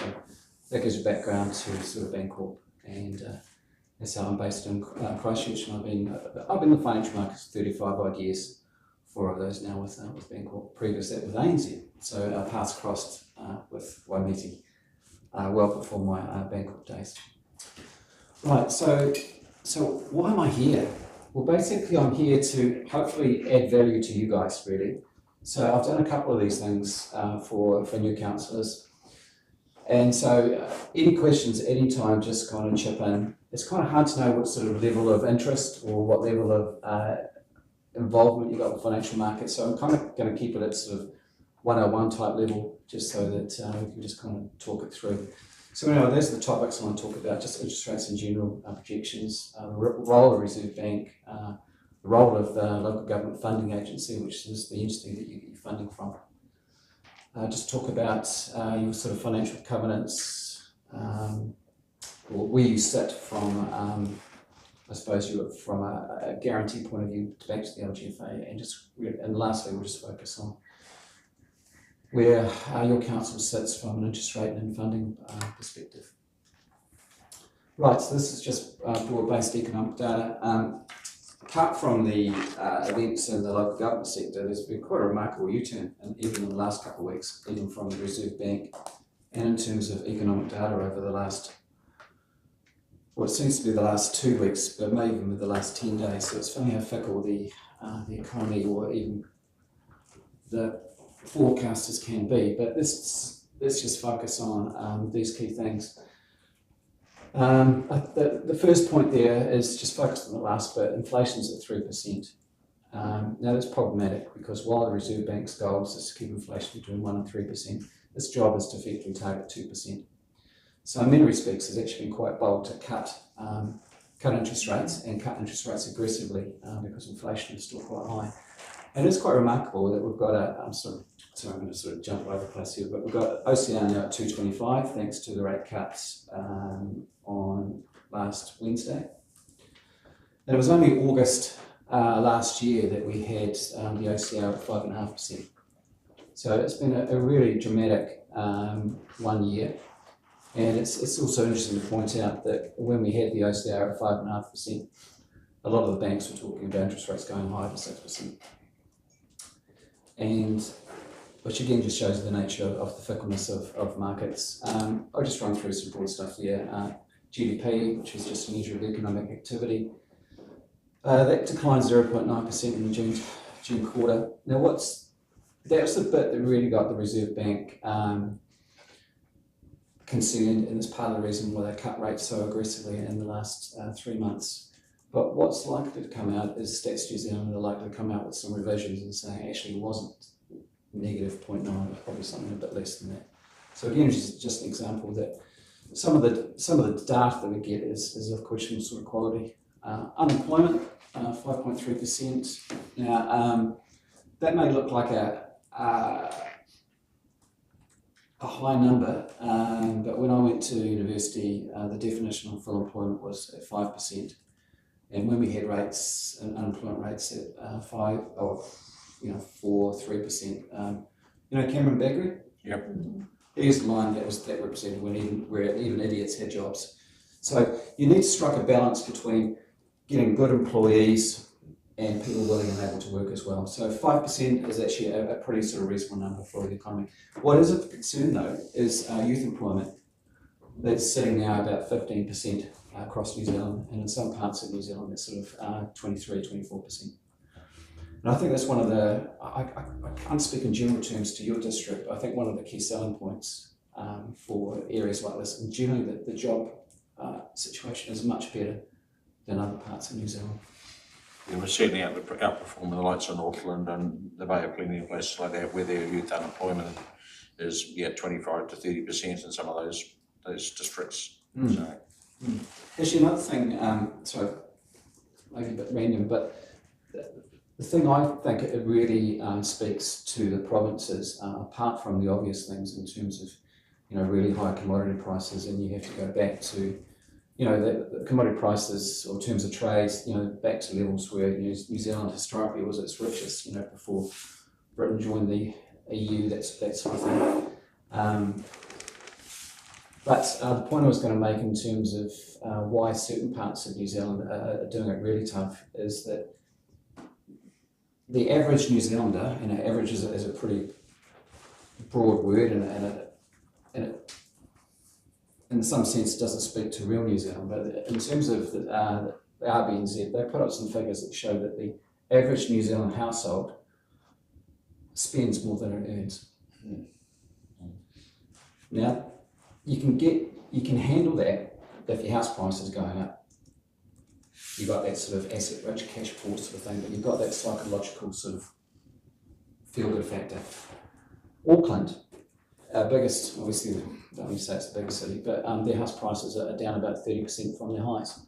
that gives you background to sort of Bancorp, and that's how I'm based in Christchurch, and I've been in the financial markets 35 odd years, 4 of those now with Bancorp. Previous that with ANZ, so our paths crossed with Waimate well before my Bancorp days. Right, so why am I here? Well, basically I'm here to hopefully add value to you guys, really. So I've done a couple of these things for new councillors. And so any questions at any time, just kind of chip in. It's kind of hard to know what sort of level of interest or what level of involvement you've got with financial markets. So I'm kind of going to keep it at sort of 101 type level, just so that we can just kind of talk it through. So anyway, those are the topics I want to talk about, just interest rates in general, projections, the role of Reserve Bank, the role of the local government funding agency, which is the entity that you get your funding from. Just talk about your sort of financial covenants, where you sit from, I suppose, from a guarantee point of view back to the LGFA, and lastly, we'll just focus on where your council sits from an interest rate and funding perspective. Right, so this is just broad-based economic data. Apart from the events in the local government sector, there's been quite a remarkable U-turn, even in the last couple of weeks, even from the Reserve Bank, and in terms of economic data over the last, well, it seems to be the last 2 weeks, but maybe even the last 10 days. So it's funny how fickle the economy or even the forecasters can be. But let's just focus on these key things. The first point there is just focused on the last bit. Inflation's at 3%. Now that's problematic, because while the Reserve Bank's goal is to keep inflation between 1 and 3%, its job is to effectively target 2%. So in many respects, it's actually been quite bold to cut interest rates, and cut interest rates aggressively, because inflation is still quite high. And it's quite remarkable that we've got I'm going to sort of jump over the place here, but we've got OCR now at 2.25, thanks to the rate cuts on last Wednesday. And it was only August last year that we had the OCR at 5.5%. So it's been a really dramatic 1 year. And it's also interesting to point out that when we had the OCR at 5.5%, a lot of the banks were talking about interest rates going higher to 6%. And which again just shows the nature of the fickleness of markets. I'll just run through some broad stuff here. GDP, which is just a measure of economic activity, that declined 0.9% in the June quarter. Now that was the bit that really got the Reserve Bank concerned, and it's part of the reason why they cut rates so aggressively in the last 3 months. But what's likely to come out is Stats New Zealand are likely to come out with some revisions and saying actually it wasn't negative 0.9, it was probably something a bit less than that. So again, it's just an example that some of the data that we get is of questionable sort of quality. Unemployment, 5.3%. Now that may look like a high number, but when I went to university, the definition of full employment was at 5%. And when we had rates and unemployment rates at 5 or 3%, Cameron Baggery. Yep. Here's the line that represented where even idiots had jobs. So you need to strike a balance between getting good employees and people willing and able to work as well. So 5% is actually a pretty sort of reasonable number for the economy. What is of concern though is youth employment. That's sitting now about 15% across New Zealand, and in some parts of New Zealand it's sort of 23, 24%. And I think that's one of the, I can't speak in general terms to your district, but I think one of the key selling points for areas like this, and generally the job situation is much better than other parts of New Zealand. Yeah, we're certainly outperforming the likes of Northland and the Bay of Plenty and places like that, where their youth unemployment is 25 to 30% in some of those districts. So. Actually, another thing, sorry, maybe a bit random, but the thing I think it really speaks to the provinces, apart from the obvious things in terms of, really high commodity prices, and you have to go back to, the commodity prices or terms of trade, back to levels where New Zealand historically was its richest, before Britain joined the EU, that sort of thing. But the point I was going to make in terms of why certain parts of New Zealand are doing it really tough is that the average New Zealander, average is a pretty broad word, and it in some sense doesn't speak to real New Zealand, but in terms of the RBNZ, they put up some figures that show that the average New Zealand household spends more than it earns. Now, you can handle that if your house price is going up. You've got that sort of asset-rich, cash-poor sort of thing, but you've got that psychological sort of feel-good factor. Auckland, our biggest, obviously, I don't want to say it's the biggest city, but their house prices are down about 30% from their highs.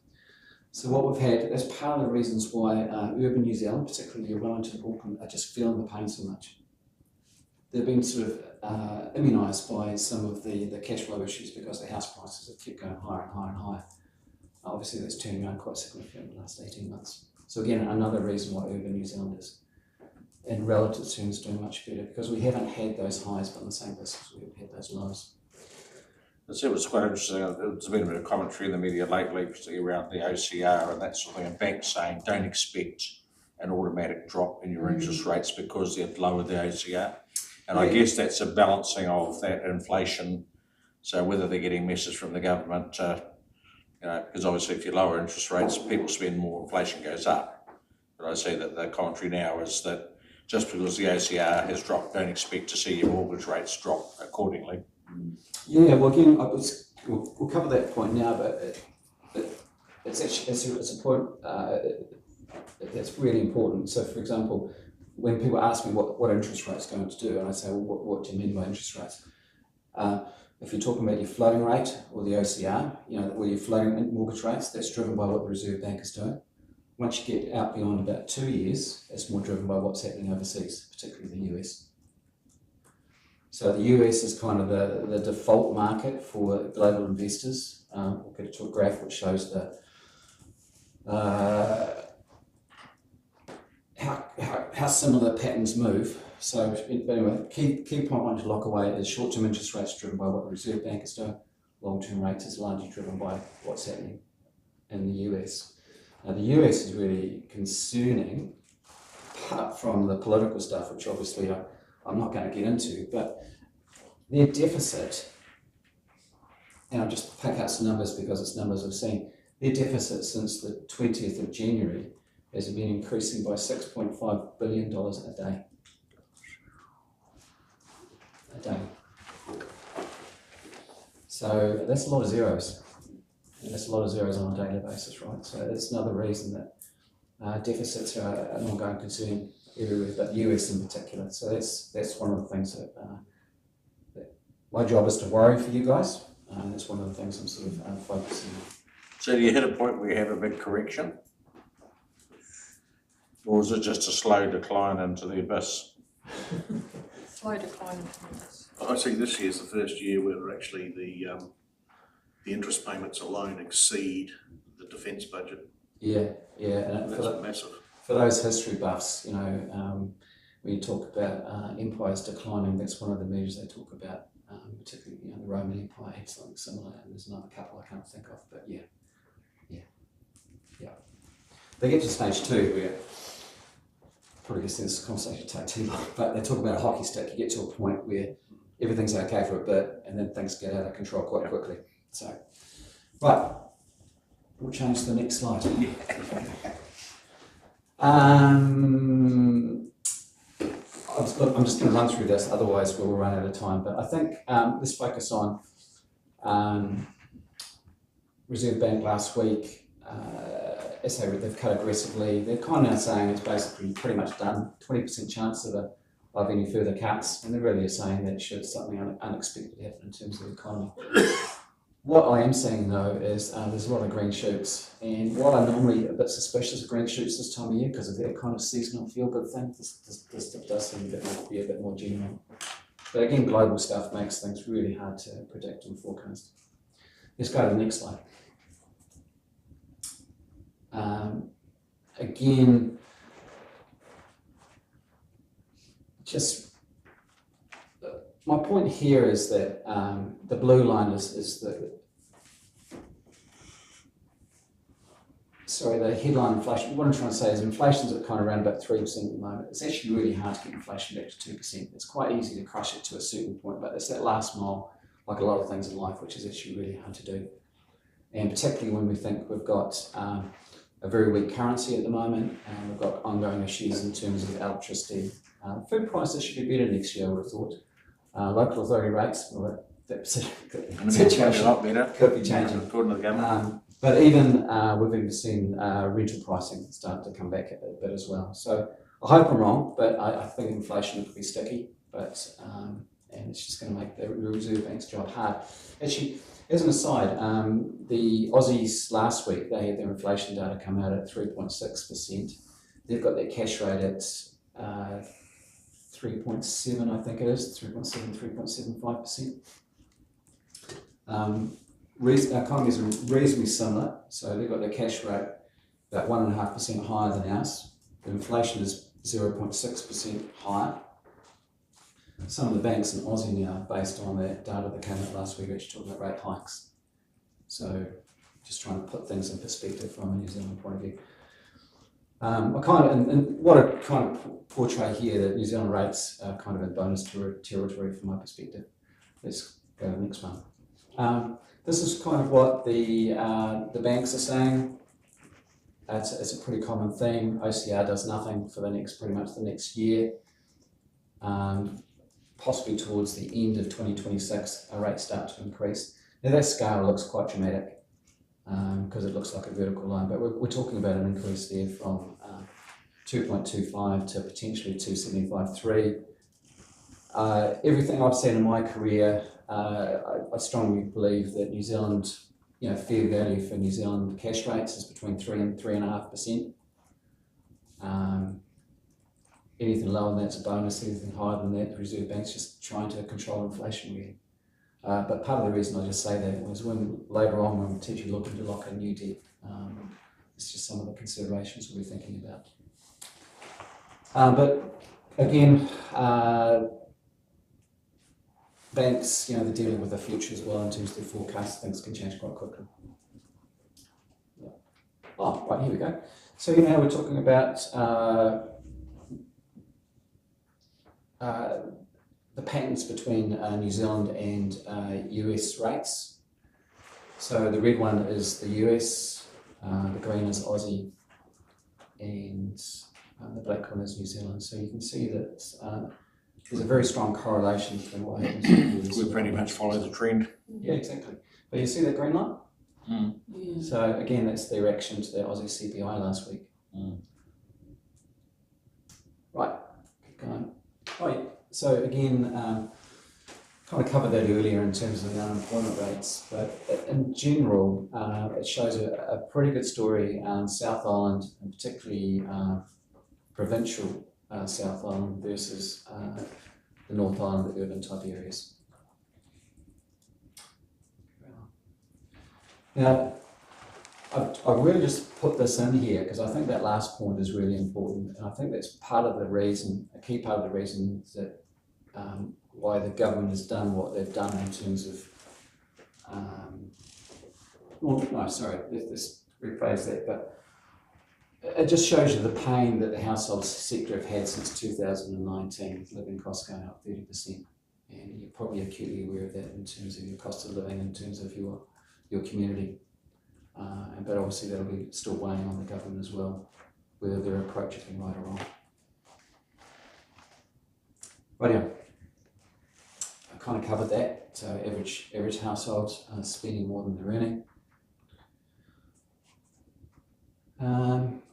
So what we've had, that's part of the reasons why urban New Zealand, particularly Wellington and Auckland, are just feeling the pain so much. They've been sort of immunised by some of the cash flow issues because the house prices have kept going higher and higher and higher. Obviously, that's turning around quite significantly in the last 18 months. So again, another reason why urban New Zealand is, in relative terms, doing much better, because we haven't had those highs, but in the same basis we've had those lows. It was quite interesting. There's been a bit of commentary in the media lately, particularly around the OCR and that sort of thing, and banks saying don't expect an automatic drop in your interest rates because they've lowered the OCR. And I guess that's a balancing of that inflation. So whether they're getting messages from the government, because obviously if you lower interest rates, people spend more, inflation goes up. But I see that the commentary now is that just because the OCR has dropped, don't expect to see your mortgage rates drop accordingly. Yeah, well, again, we'll cover that point now, but it's actually it's a point that's really important. So, for example, when people ask me what interest rate's going to do, and I say, well, what do you mean by interest rates? If you're talking about your floating rate or the OCR, where your floating mortgage rates, that's driven by what the Reserve Bank is doing. Once you get out beyond about 2 years, it's more driven by what's happening overseas, particularly the US. So the US is kind of the default market for global investors. We'll get to a graph which shows how similar patterns move. So, but anyway, key point I want to lock away is short-term interest rates driven by what the Reserve Bank is doing. Long-term rates is largely driven by what's happening in the US. Now, the US is really concerning, apart from the political stuff, which obviously I'm not going to get into, but their deficit, and I'll just pick out some numbers because it's numbers I've seen, their deficit since the 20th of January has been increasing by $6.5 billion a day. So that's a lot of zeros. And that's a lot of zeros on a daily basis, right? So that's another reason that deficits are an ongoing concern everywhere, but the US in particular. So that's one of the things that my job is to worry for you guys. That's one of the things I'm sort of focusing on. So do you hit a point where you have a big correction? Or is it just a slow decline into the abyss? Slow decline into the abyss. I see this year's the first year where actually the interest payments alone exceed the defence budget. Yeah, and that's massive. For those history buffs, when you talk about empires declining, that's one of the measures they talk about. Particularly, the Roman Empire had something similar, and there's another couple I can't think of, but yeah. They get to stage 2 where probably just this conversation take too long, but they talk about a hockey stick. You get to a point where everything's okay for a bit, and then things get out of control quite quickly. So, right, we'll change to the next slide. I'm just going to run through this, otherwise we'll run out of time. But I think let's focus on Reserve Bank last week. So they've cut aggressively. They're kind of now saying it's basically pretty much done. 20% chance of any further cuts, and they really are saying that should something unexpected happen in terms of the economy. What I am seeing though is there's a lot of green shoots, and while I'm normally a bit suspicious of green shoots this time of year because of that kind of seasonal feel-good thing, this does seem to be a bit more genuine. But again, global stuff makes things really hard to predict and forecast. Let's go to the next slide. Again, just my point here is that the blue line is the headline inflation. What I'm trying to say is inflation's at kind of around about 3% at the moment. It's actually really hard to get inflation back to 2%. It's quite easy to crush it to a certain point, but it's that last mile, like a lot of things in life, which is actually really hard to do. And particularly when we think we've got a very weak currency at the moment, and we've got ongoing issues in terms of electricity. Food prices should be better next year, I would have thought. Local authority rates, well, that situation a lot better. could be changing. According to the government. But even we've even seen rental pricing start to come back a bit as well. So I hope I'm wrong, but I think inflation could be sticky. But and it's just going to make the Reserve Bank's job hard. Actually, as an aside, the Aussies last week, they had their inflation data come out at 3.6%. They've got their cash rate at 3.7, I think it is, 3.7, 3.75%. Economies are reasonably similar, so they've got their cash rate about 1.5% higher than ours. The inflation is 0.6% higher. Some of the banks in Aussie now, based on that data that came out last week, are actually talking about rate hikes. So just trying to put things in perspective from a New Zealand point of view. What I kind of portray here, that New Zealand rates are kind of in bonus territory from my perspective. Let's go to the next one. This is kind of what the banks are saying. It's a pretty common theme. OCR does nothing for pretty much the next year. Possibly towards the end of 2026, our rates start to increase. Now that scale looks quite dramatic because it looks like a vertical line, but we're talking about an increase there from 2.25 to potentially 2.753. Everything I've seen in my career, I strongly believe that New Zealand, fair value for New Zealand cash rates is between 3 and 3.5%. Anything lower than that's a bonus, anything higher than that, the Reserve Bank's just trying to control inflation really. But part of the reason I just say that was when later on when we're potentially looking to lock in new debt, it's just some of the considerations we'll be thinking about. But again, banks, they're dealing with the future as well in terms of their forecasts. Things can change quite quickly. Yeah. Oh, right, here we go. So now we're talking about the patterns between New Zealand and US rates. So the red one is the US, the green is Aussie, and the black one is New Zealand. So you can see that there's a very strong correlation between what happens in the US. We pretty much follow the trend. Yeah, exactly. But you see that green line? Mm. Yeah. So again, that's the reaction to the Aussie CPI last week. Mm. Right, keep going. Oh, yeah. So again, kind of covered that earlier in terms of the unemployment rates, but in general, it shows a pretty good story on South Island, and particularly provincial South Island versus the North Island, the urban type areas. Now, I've really just put this in here because I think that last point is really important, and I think that's part of the reason, a key part of the reason that why the government has done what they've done in terms of, let's rephrase that, but it just shows you the pain that the household sector have had since 2019, with living costs going up 30%. And you're probably acutely aware of that in terms of your cost of living, in terms of your community. But obviously that'll be still weighing on the government as well, whether their approach has been right or wrong. Rightio. I kind of covered that. So average households are spending more than they're earning.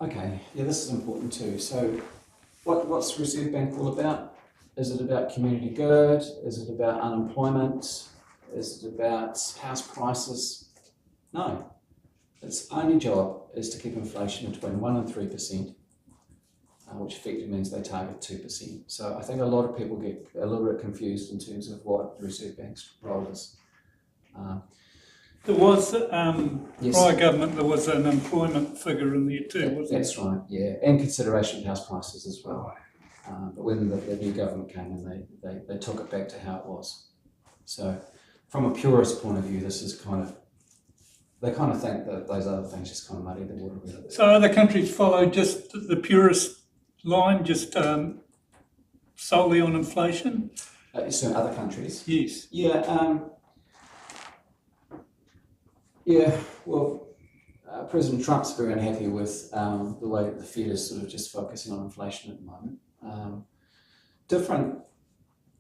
Okay, yeah, this is important too. So what's the Reserve Bank all about? Is it about community good? Is it about unemployment? Is it about house prices? No. Its only job is to keep inflation between 1% and 3%, which effectively means they target 2%. So I think a lot of people get a little bit confused in terms of what the Reserve Bank's role is. There was, Yes. prior government, there was an employment figure in there too, wasn't there? That's right, yeah, and consideration of house prices as well. But when the new government came in, they took it back to how it was. So from a purist point of view, this is kind of, they kind of think that those other things just kind of muddy the water a bit. So other countries follow just the purist line, just solely on inflation? So other countries? Yes. Yeah, well, President Trump's very unhappy with the way that the Fed is sort of just focusing on inflation at the moment.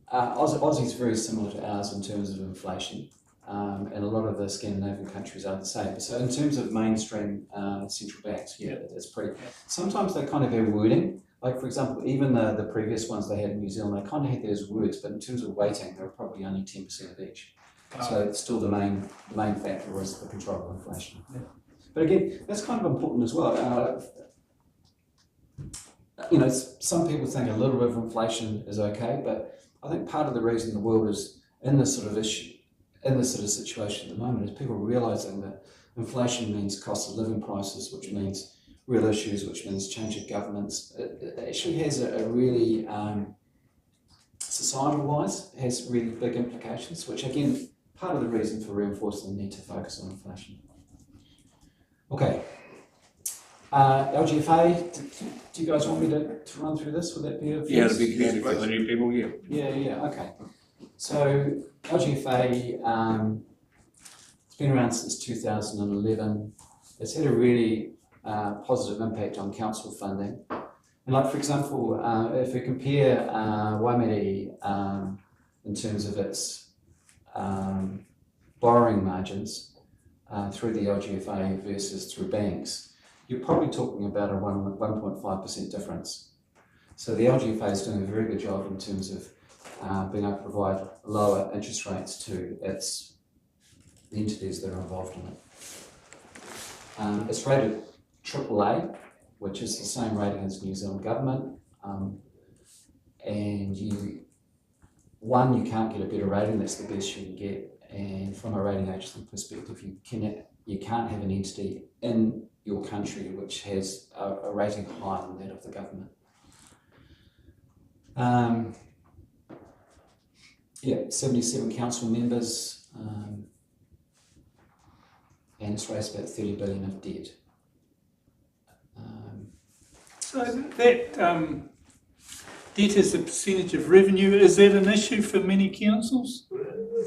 Aussie's very similar to ours in terms of inflation, and a lot of the Scandinavian countries are the same. So in terms of mainstream central banks, yeah, it's pretty. Sometimes they kind of have wording. Like, for example, even the previous ones they had in New Zealand, they kind of had those words, but in terms of weighting, they were probably only 10% of each. So it's still the main factor was the control of inflation. Yeah. But again, that's kind of important as well. Some people think a little bit of inflation is okay, but I think part of the reason the world is in this sort of situation at the moment is people realising that inflation means cost of living prices, which means real issues, which means change of governments. It actually has a really, societal-wise, has really big implications, which again, part of the reason for reinforcing the need to focus on inflation. Okay. LGFA, do you guys want me to run through this? Would that be of Yeah, it'd be handy for the new people, yeah. Yeah, okay. So LGFA, it's been around since 2011. It's had a really positive impact on council funding. And like, for example, if we compare Waimate in terms of its borrowing margins through the LGFA versus through banks, you're probably talking about a 1.5% difference. So the LGFA is doing a very good job in terms of being able to provide lower interest rates to the entities that are involved in it. It's rated AAA, which is the same rating as the New Zealand government, and you can't get a better rating. That's the best you can get. And from a rating agency perspective, you can't have an entity in your country which has a rating higher than that of the government. 77 council members, and it's raised about 30 billion of debt. So that debt as a percentage of revenue, is that an issue for many councils?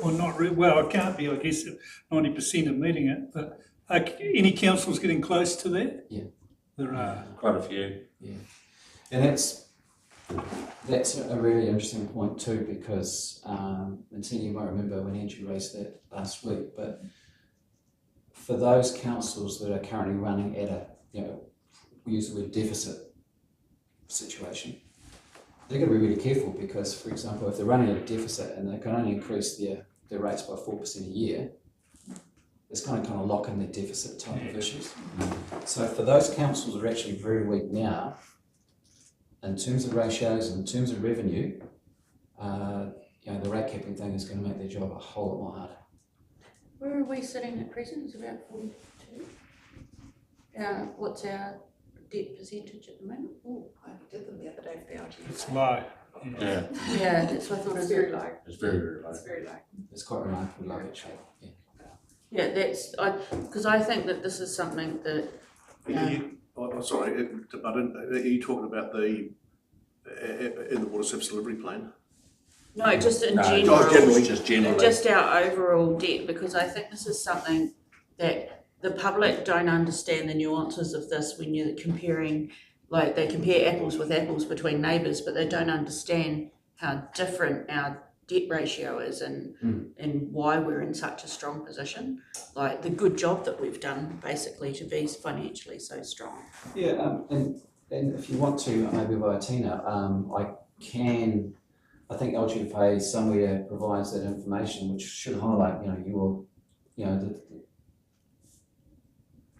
Or not really? Well, it can't be, I guess, if 90% are meeting it, but are any councils getting close to that? Yeah. There are. Quite a few. Yeah. And that's a really interesting point too, because, and Tina, you might remember when Andrew raised that last week, but for those councils that are currently running at we use the word deficit situation, they're going to be really careful because, for example, if they're running at a deficit and they can only increase their rates by 4% a year, it's going to kind of lock in their deficit type of issues. So for those councils that are actually very weak now, in terms of ratios and in terms of revenue, the rate capping thing is going to make their job a whole lot more harder. Where are we sitting at present? It's about 42. What's our debt percentage at the moment? Oh, I did them the other day for the LGFA. It's low. Yeah, Yeah, that's what I thought. It's very low. it's very, very low. It's very low. It's quite remarkable, low actually. Yeah. Yeah, because I think that this is something that I sorry, but are you talking about in the water service delivery plan? No, just in No, general. just generally. Just our overall debt, because I think this is something that the public don't understand the nuances of this when you're comparing, like they compare apples with apples between neighbours, but they don't understand how different our debt ratio is and why we're in such a strong position. Like the good job that we've done basically to be financially so strong. Yeah, and if you want to, maybe via Tina, I think LGFA somewhere provides that information which should highlight,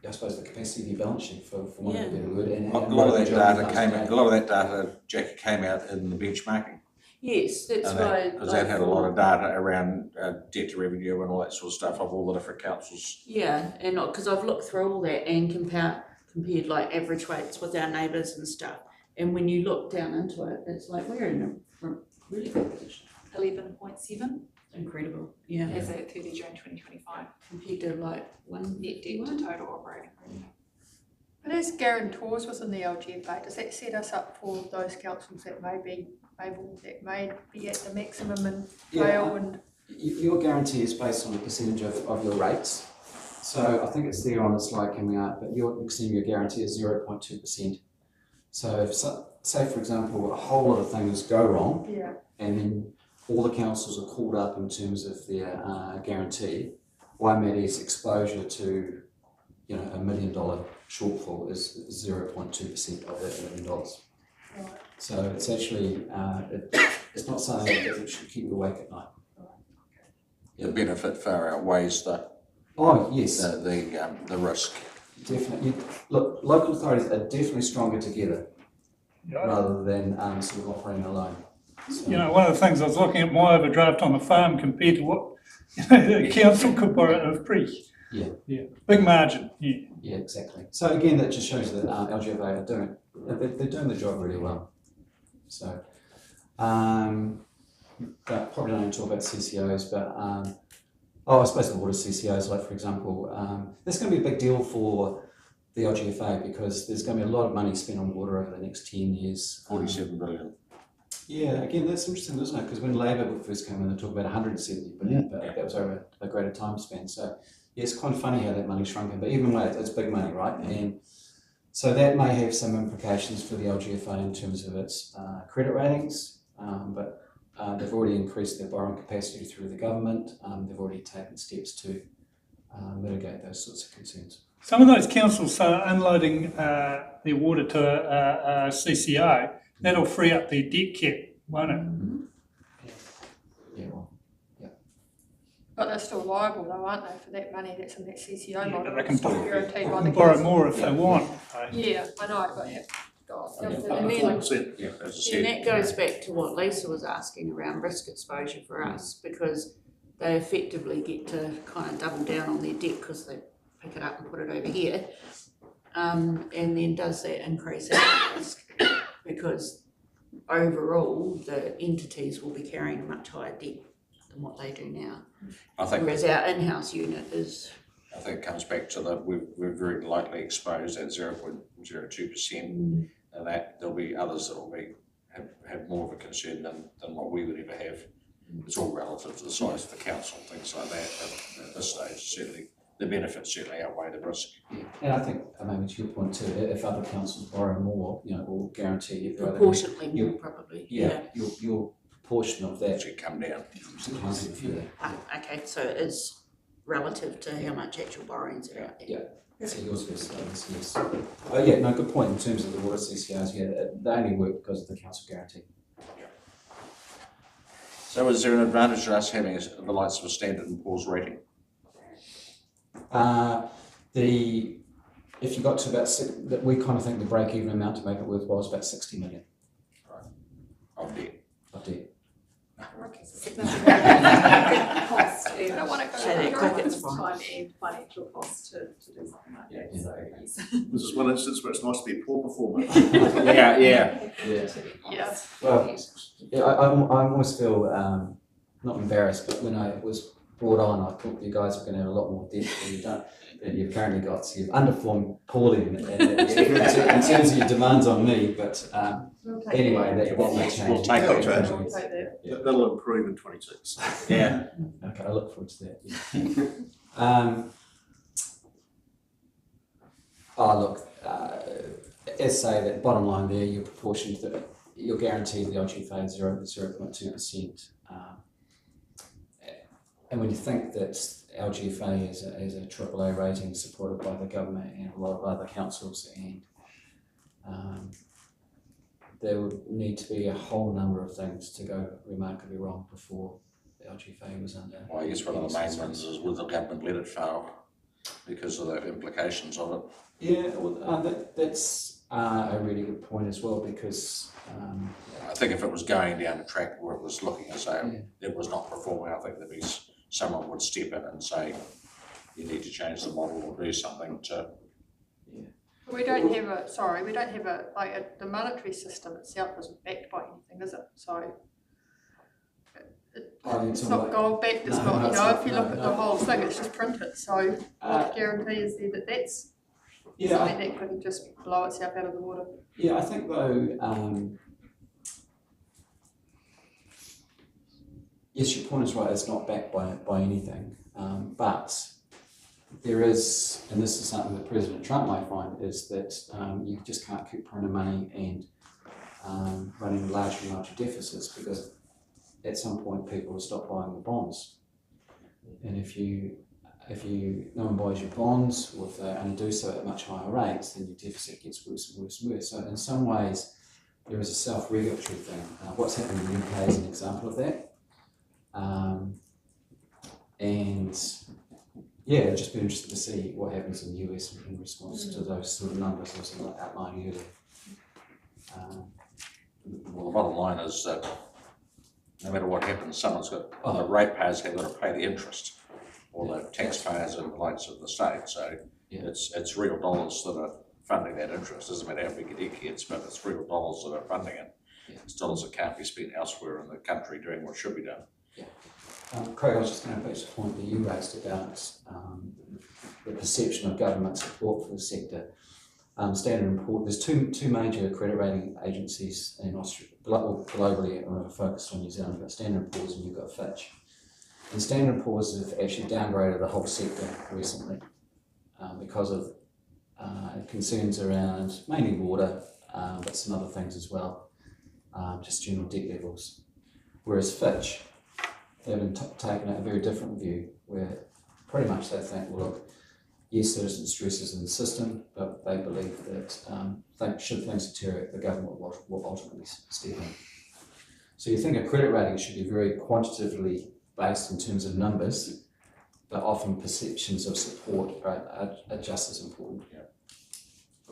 I suppose the capacity of your balance sheet for want of a better word. And a lot of that data, Jackie, came out in the benchmarking. Yes, that's why. Because that had a lot of data around debt to revenue and all that sort of stuff of all the different councils. Yeah, and because I've looked through all that and compared like average weights with our neighbours and stuff. And when you look down into it, it's like we're in a really good position. 11.7 Incredible, yeah. as at 30 June 2025. Compared to like one Net debt to total operating revenue. But as guarantors within the LGFA, does that set us up for those councils that may be at the maximum and fail? And your guarantee is based on a percentage of your rates. So I think it's there on the slide coming up, but your guarantee is 0.2%. So if, say for example, a whole lot of things go wrong, and then all the councils are called up in terms of their guarantee, Waimate's exposure to $1 million shortfall is 0.2% of that $1 million. right. So it's actually it's not something that should keep you awake at night. The benefit far outweighs the risk. Definitely. Look, local authorities are definitely stronger together rather than sort of operating alone. So, One of the things I was looking at my overdraft on the farm compared to what the council could borrow of free. Yeah. Big margin. Yeah, exactly. So again, that just shows that LGFA are doing the job really well. So, but probably don't talk about CCOs, but I suppose the water CCOs, like for example, that's going to be a big deal for the LGFA because there's going to be a lot of money spent on water over the next 10 years. 47 billion. Yeah, again, that's interesting, isn't it? Because when Labor first came in, they talked about 170 billion, but that was over a greater time span. So, yeah, it's kind of funny how that money shrunk in, but even way, it's big money, right? And so that may have some implications for the LGFA in terms of its credit ratings, but they've already increased their borrowing capacity through the government. They've already taken steps to mitigate those sorts of concerns. Some of those councils are unloading their water to a CCO. That'll free up their debt cap, won't it? Yeah, well, yeah. But they're still liable though, aren't they, for that money that's in that CCO model? But they can It's not guaranteed by the borrow council. more if they want. Yeah, I know, but And then, 4%. Yeah, as I and said. that goes back to what Lisa was asking around risk exposure for us, because they effectively get to kind of double down on their debt because they pick it up and put it over here. And then does that increase our risk? Because overall, the entities will be carrying a much higher debt than what they do now. I think Whereas our in-house unit is. I think it comes back to we're very lightly exposed at 0.02%, and that there'll be others that will have more of a concern than what we would ever have. It's all relative to the size of the council and things like that. But at this stage, certainly the benefits certainly outweigh the risk. Yeah, and I think maybe to your point too, if other councils borrow more, or guarantee you Proportionately more, probably. Yeah, your proportion of that Should come down. declines even further. Okay, so it is relative to how much actual borrowings are out there. Yeah. So yours versus others, yes. Oh yeah, no, good point in terms of the water CCOs. Yeah, they only work because of the council guarantee. So is there an advantage to us having the likes of a Standard & Poor's rating? If you got to about that, we kind of think the break-even amount to make it worthwhile is about 60 million. Right. Of debt. Of debt. Significant cost and I don't want to go So that cricket's fine. time and financial cost to do something like that. Yeah. So yes. This is one instance where it's nice to be a poor performer. Yeah. Yeah. Well, yeah, I almost feel not embarrassed, but when I was brought on, I thought you guys were going to have a lot more debt than you don't. that you've currently got. So you've underperformed poorly in terms of your demands on me, but We'll take anyway, that We'll may change. we'll take That'll that. change. We'll take that. Yeah. That'll improve in 26. Yeah. Okay, I look forward to that. Yeah. Look, as say that bottom line there, your proportion that you're guaranteed the LGFA is 0.2%. And when you think that LGFA is a AAA rating supported by the government and a lot of other councils, and there would need to be a whole number of things to go remarkably wrong before the LGFA was under. Well, I guess one of the main ones is will the government let it fail because of the implications of it. Yeah, well, that's a really good point as well, because I think if it was going down a track where it was looking as though it was not performing, I think there'd be someone would step in and say, you need to change the model or do something to. We don't have the monetary system itself isn't backed by anything, is it? So it's not gold backed, it's got, if you look at the whole thing, it's just printed, so what guarantee is there that that's something that couldn't just blow itself out of the water? Yeah, I think though, yes, your point is right, it's not backed by anything, but there is, and this is something that President Trump might find, is that you just can't keep printing money and running larger and larger deficits, because at some point people will stop buying the bonds. And if no one buys your bonds, or if they only do so at much higher rates, then your deficit gets worse and worse and worse. So in some ways, there is a self-regulatory thing. What's happening in the UK is an example of that. And yeah, it'd just be interesting to see what happens in the US in response to those sort of numbers I was outlining earlier. Well, the bottom line is that no matter what happens, the ratepayers have got to pay the interest, or the taxpayers and the likes of the state. So it's real dollars that are funding that interest. Doesn't matter how big a debt gets, but it's real dollars that are funding it. It's dollars that can't be spent elsewhere in the country doing what should be done. Craig, I was just going to back to the point that you raised about the perception of government support for the sector. Standard & Poor's, there's two major credit rating agencies in Australia, globally, focused on New Zealand. You've got Standard & Poor's and you've got Fitch. And Standard & Poor's have actually downgraded the whole sector recently because of concerns around mainly water, but some other things as well, just general debt levels. Whereas Fitch, they've been taking a very different view, where pretty much they think, well, look, yes, there's some stresses in the system, but they believe that should things deteriorate, the government will ultimately step in. So you think a credit rating should be very quantitatively based in terms of numbers, but often perceptions of support are just as important.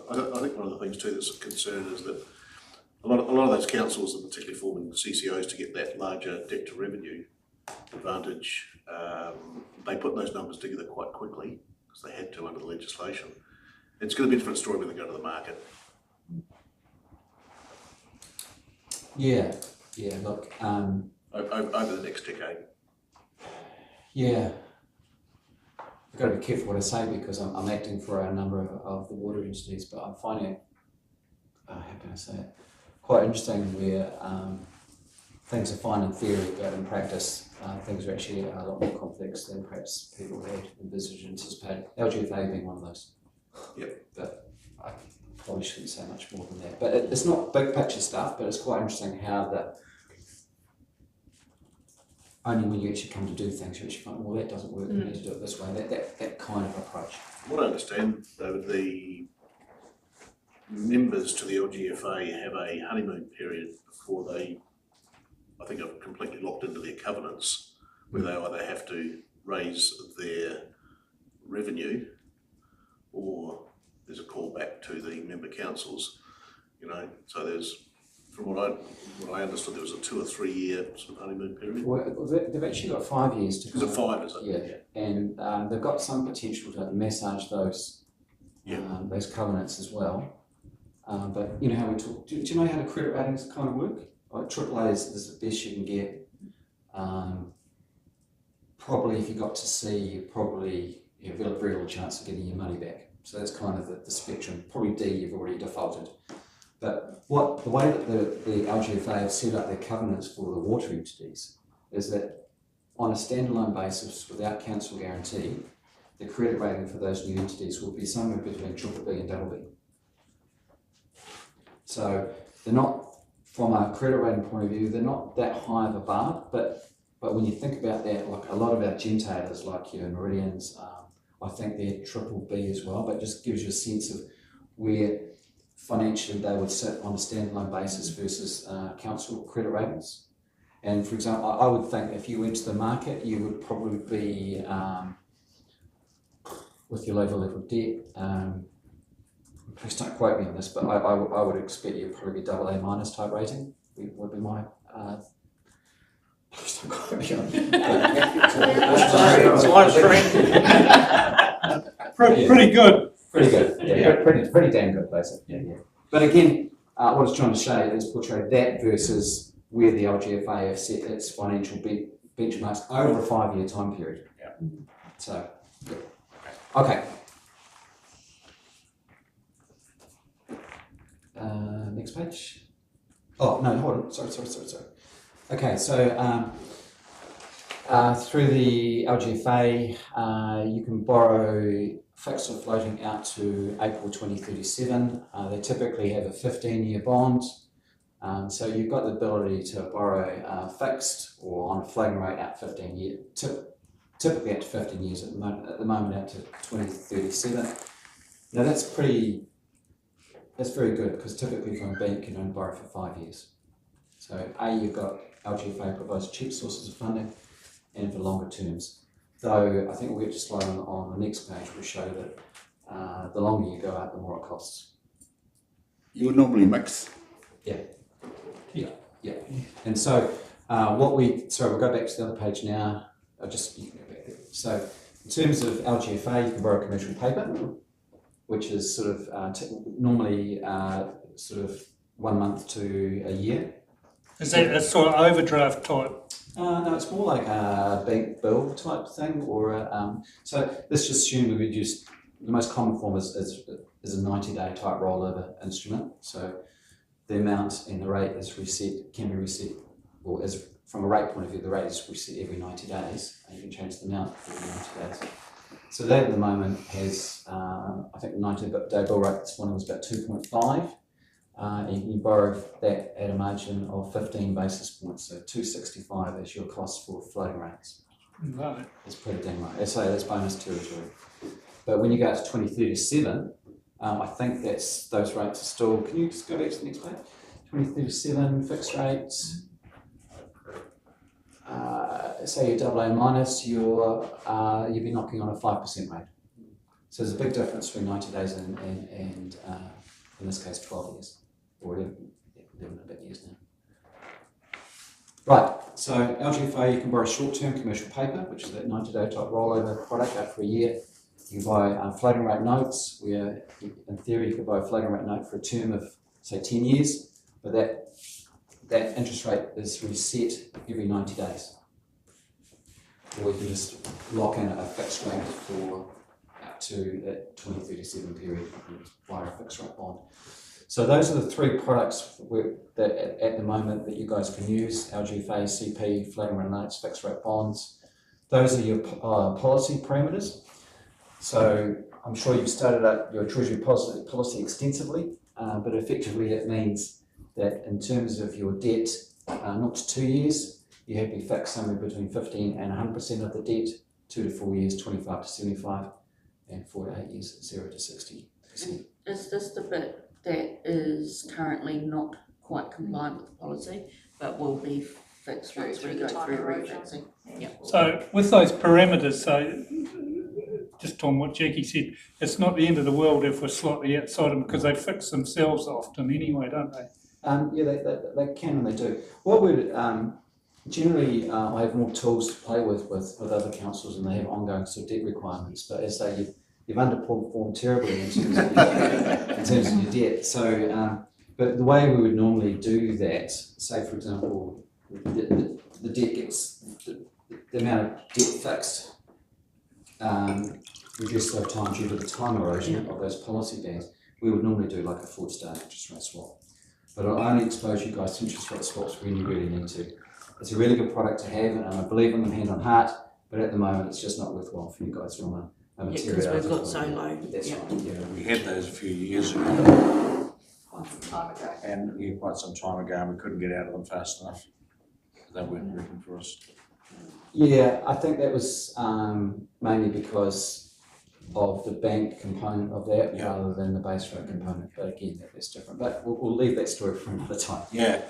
I think one of the things too that's a concern is that a lot of those councils, and particularly forming CCOs to get that larger debt to revenue advantage, they put those numbers together quite quickly because they had to under the legislation. It's going to be a different story when they go to the market. Yeah, look. Over the next decade. Yeah. I've got to be careful what I say, because I'm acting for a number of the water entities, but I'm finding it, how can I say it, quite interesting where things are fine in theory, but in practice things are actually a lot more complex than perhaps people had envisaged and anticipated. LGFA being one of those. Yep. But I probably shouldn't say much more than that. But it's not big picture stuff, but it's quite interesting how only when you actually come to do things, you actually find, well, that doesn't work, we need to do it this way, that kind of approach. What I understand, though, the members to the LGFA have a honeymoon period before they, I think, are completely locked into their covenants, where they either have to raise their revenue or there's a call back to the member councils, so there's, from what I understood, there was a 2 or 3 year sort of honeymoon period. Well, they've actually got 5 years to. Is it 5, is it? Yeah, and they've got some potential to massage those covenants as well. But you know how we talk. Do you know how the credit ratings kind of work? Like AAA is the best you can get. Probably if you got to C, you probably you have very little chance of getting your money back. So that's kind of the spectrum. Probably D, you've already defaulted. But the way that the LGFA have set up their covenants for the water entities is that on a standalone basis, without council guarantee, the credit rating for those new entities will be somewhere between BBB and BB. So they're not, from a credit rating point of view, they're not that high of a bar, but when you think about that, like a lot of our gentators, like your Meridians, I think they're BBB as well, but just gives you a sense of where financially they would sit on a standalone basis versus council credit ratings. And for example, I would think if you went to the market, you would probably be, with your low level of debt, please don't quote me on this, but I would expect you'd probably be AA- type rating, would be my, please don't quote me on it. Pretty good. Pretty good, yeah, pretty damn good, basically. Yeah. But again, what I was trying to show is portray that versus where the LGFA have set its financial benchmarks over a 5-year time period. Yeah. So, yeah. Okay. Next page. Oh, no, hold on. Sorry. Okay, so through the LGFA, you can borrow fixed or floating out to April 2037. They typically have a 15-year bond. So you've got the ability to borrow fixed or on a floating rate out 15 years, typically out to 15 years at the moment out to 2037. Now that's very good because typically from a bank you can only borrow for 5 years. So you've got LGFA provides cheap sources of funding and for longer terms. Though I think we'll get to slide on the next page will show that the longer you go out, the more it costs. You would normally mix. Yeah. And so we'll go back to the other page now. You can go back there. So in terms of LGFA, you can borrow commercial paper, which is sort of normally sort of 1 month to a year. Is that a sort of overdraft type? No, it's more like a bank bill type thing, or so let's just assume we would use the most common form is a 90-day type rollover instrument. So the amount and the rate can be reset, or as from a rate point of view, the rate is reset every 90 days, and you can change the amount every 90 days. So that at the moment has, I think the 90-day bill rate this morning was about 2.5. And you can borrow that at a margin of 15 basis points, so 265 is your cost for floating rates. Right. It's pretty damn right. That's bonus territory. But when you go to 2037, I think those rates are still. Can you just go back to the next page? 2037 fixed rates. Say you're AA-, you'd be knocking on a 5% rate. So there's a big difference between 90 days and in this case 12 years. Or 11 and a bit years now. Right, so LGFA, you can borrow short-term commercial paper, which is that 90-day type rollover product out for a year. You can buy floating rate notes, where in theory you could buy a floating rate note for a term of, say, 10 years, but that interest rate is reset every 90 days. Or you can just lock in a fixed rate for up to that 2037 period via a fixed rate bond. So those are the three products that at the moment that you guys can use: LGFA, CP, floating rate notes, fixed rate bonds. Those are your policy parameters. So I'm sure you've studied up your Treasury policy extensively, but effectively it means that in terms of your debt, not to 2 years, you have to be fixed somewhere between 15 and 100% of the debt, 2 to 4 years, 25 to 75, and 4 to 8 years, 0 to 60%. Is this the bit that is currently not quite compliant with the policy, but will be fixed once we go through refixing? Yeah. So with those parameters, so just on what Jackie said, it's not the end of the world if we're slightly outside them because they fix themselves often anyway, don't they? Yeah, they can and they do. What would generally I have more tools to play with other councils, and they have ongoing sort of debt requirements. But as I say, you've underperformed terribly in terms of your debt. So, but the way we would normally do that, say for example, the debt gets the amount of debt fixed reduced over time due to the time erosion of those policy bands, we would normally do like a forward start interest rate swap. But I'll only expose you guys to interest rate swaps when you really need to. It's a really good product to have, and I believe in them hand on heart, but at the moment it's just not worthwhile for you guys from a material. Because we've got so low. That's right, yeah. We had those a few years ago, Quite some time ago. and quite some time ago, and we couldn't get out of them fast enough. They weren't working for us. Yeah, I think that was mainly because of the bank component of that rather than the base rate component. But again, that's different. But we'll leave that story for another time. Yeah.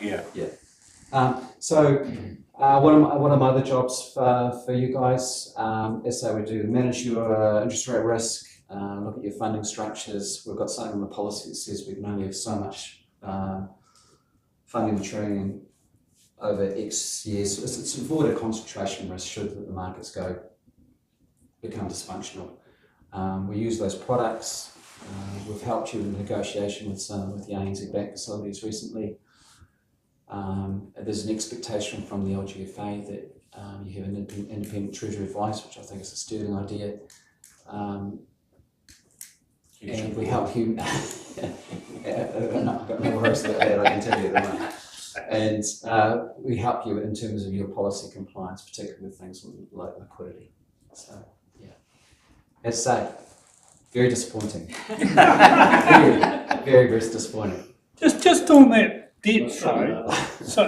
So what are my other jobs for you guys? As I would do, manage your interest rate risk, look at your funding structures. We've got something in the policy that says we can only have so much funding maturing over X years. It's avoid a concentration risk should the markets become dysfunctional. We use those products. We've helped you in negotiation with the ANZ Bank facilities recently. There's an expectation from the LGFA that you have an independent Treasury advice, which I think is a sterling idea. And we help you. I've got no worries about that, I can tell you at the moment. And we help you in terms of your policy compliance, particularly with things like liquidity. So, yeah. As I say, very disappointing. very disappointing. Just on that debt though,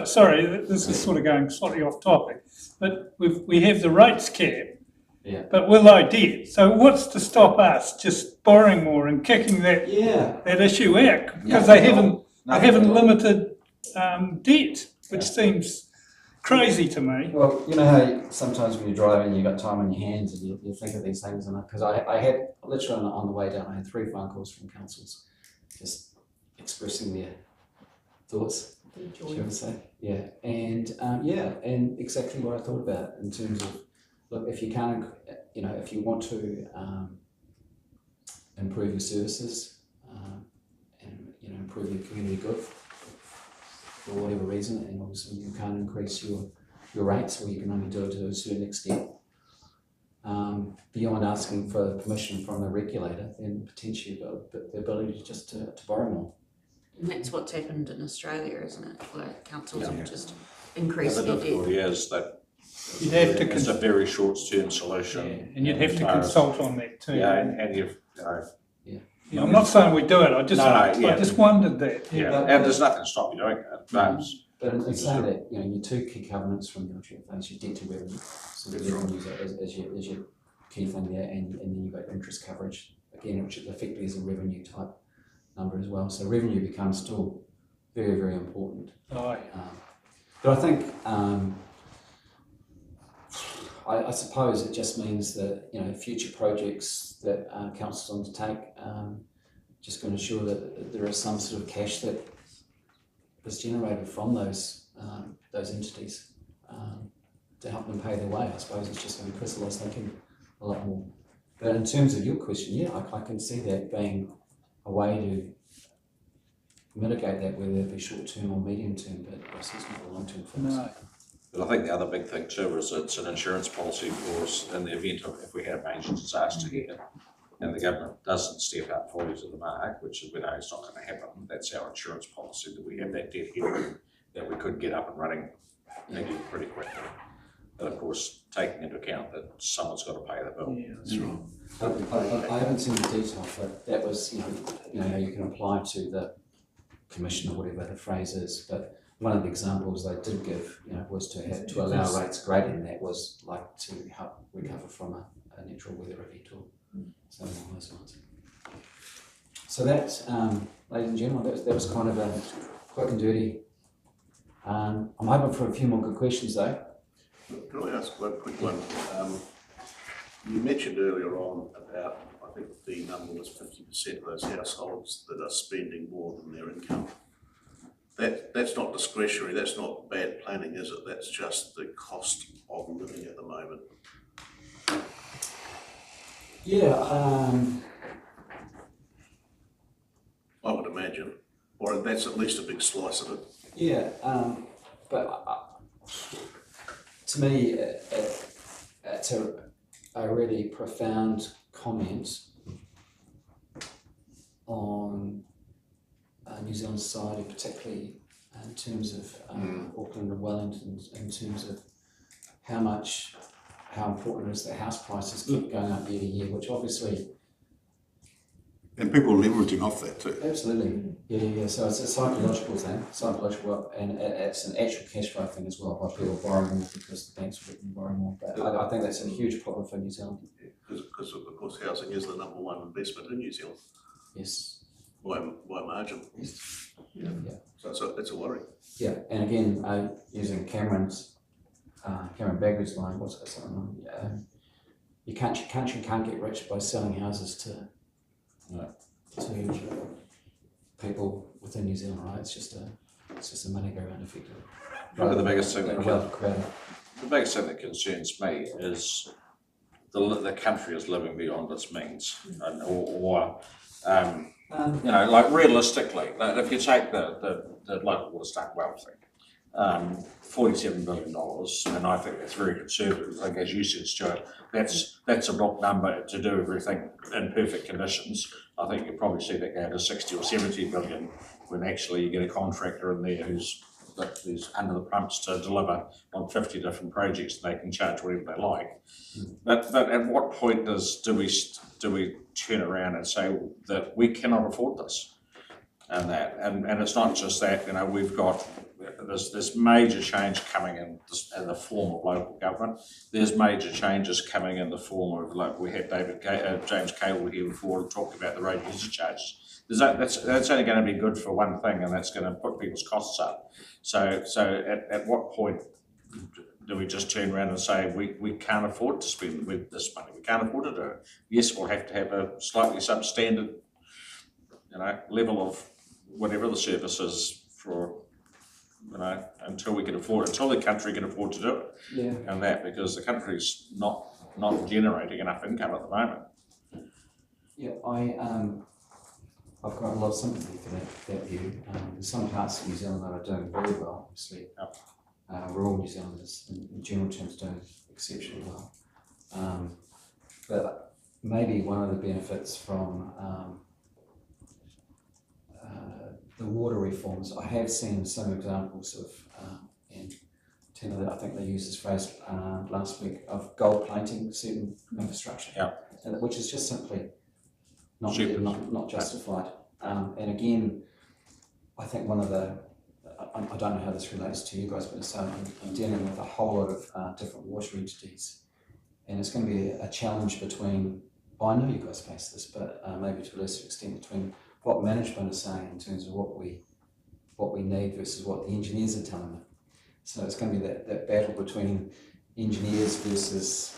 sorry, this is sort of going slightly off topic, but we have the rates cap, but we're low debt. So what's to stop us just borrowing more and kicking that issue out? Because they haven't limited debt, which seems crazy to me. Well, you know how sometimes when you're driving, you've got time on your hands and you think of these things, and because I had literally on the way down, I had 3 phone calls from councils just expressing their thoughts, shall we say? Yeah, and exactly what I thought about in terms of, look, if you can't, if you want to improve your services and improve your community good for whatever reason, and obviously you can't increase your rates, or you can only do it to a certain extent, beyond asking for permission from the regulator, then potentially you've got the ability just to borrow more. And that's what's happened in Australia, isn't it? Where councils have just increased The their debt. difficulty is that You'd have to it's a very short-term solution. And you'd have to consult on that too. Yeah, and you've, Yeah, I'm not saying we do it, I just wondered that. and there's nothing to stop you doing it, But in saying that, your 2 key covenants from the LGFA is your debt to revenue. So the revenue is your key thing there, and then you've got interest coverage, again, which effectively is a revenue type number as well. So revenue becomes still very, very important. But I think, I suppose it just means that, future projects that councils undertake, just going to ensure that there is some sort of cash that is generated from those entities to help them pay their way. I suppose it's just going to crystallise thinking a lot more. But in terms of your question, I can see that being a way to mitigate that, whether it be short term or medium term, but it's not a long term fix. no. But I think the other big thing too is it's an insurance policy for us in the event of if we have a major disaster here and the government doesn't step up fully to the mark, which we know it's not going to happen. That's our insurance policy, that we have that debt headroom that we could get up and running again pretty quickly. But of course, taking into account that someone's got to pay the bill. Yeah, that's right. I haven't seen the detail, but that was, you can apply to the commission or whatever the phrase is. But one of the examples they did give, was to allow rates greater than that, was like to help recover from a natural weather event or something along those lines. So that, ladies and gentlemen, that was kind of a quick and dirty. I'm hoping for a few more good questions though. Can I ask one quick one? You mentioned earlier on about, I think the number was 50% of those households that are spending more than their income. That's not discretionary, that's not bad planning, is it? That's just the cost of living at the moment. I would imagine, or that's at least a big slice of it. But to me, it's a really profound comment on New Zealand society, particularly in terms of Auckland and Wellington, in terms of how important it is that house prices keep going up year to year, which obviously. And people leveraging off that too. Absolutely, yeah. So it's a psychological thing, and it's an actual cash flow thing as well. Why people borrow more because the banks are borrowing more. But I think that's a huge problem for New Zealand. Because of course housing is the number one investment in New Zealand Yes. by margin. Yes. Yeah. So it's a worry. Yeah, and again, using Cameron Bagridge's line, what's something? You can't get rich by selling houses to people within New Zealand, right? It's just a money go round effect. The biggest thing that concerns me is the country is living beyond its means, like realistically, if you take the local water state wealth thing, $47 billion, and I think that's very conservative. Like as you said, Stuart, that's a block number to do everything in perfect conditions. I think you'll probably see that go to 60 or 70 billion when actually you get a contractor in there who's under the pumps to deliver on 50 different projects and they can charge whatever they like. But at what point do we turn around and say that we cannot afford this? And it's not just that, we've got this major change coming in the form of local government. There's major changes coming in the form of, like we had James Cable here before talking about the road user charges. That's only going to be good for one thing, and that's going to put people's costs up. So at what point do we just turn around and say we can't afford to spend this money? We can't afford to do it. Yes, we'll have to have a slightly substandard, level of whatever the service is for, until the country can afford to do it. Yeah. And that because the country's not generating enough income at the moment. Yeah, I've got a lot of sympathy for that view. There's some parts of New Zealand that are doing very well, obviously. Rural New Zealanders, in general terms, doing exceptionally well. But maybe one of the benefits from the water reforms, I have seen some examples of, and I think they used this phrase last week, of gold plating certain infrastructure, which is just simply not justified. And again, I think one of the, I don't know how this relates to you guys, but I'm dealing with a whole lot of different water entities, and it's going to be a challenge between, I know you guys face this, but maybe to a lesser extent between what management is saying in terms of what we need versus what the engineers are telling them. So it's going to be that battle between engineers versus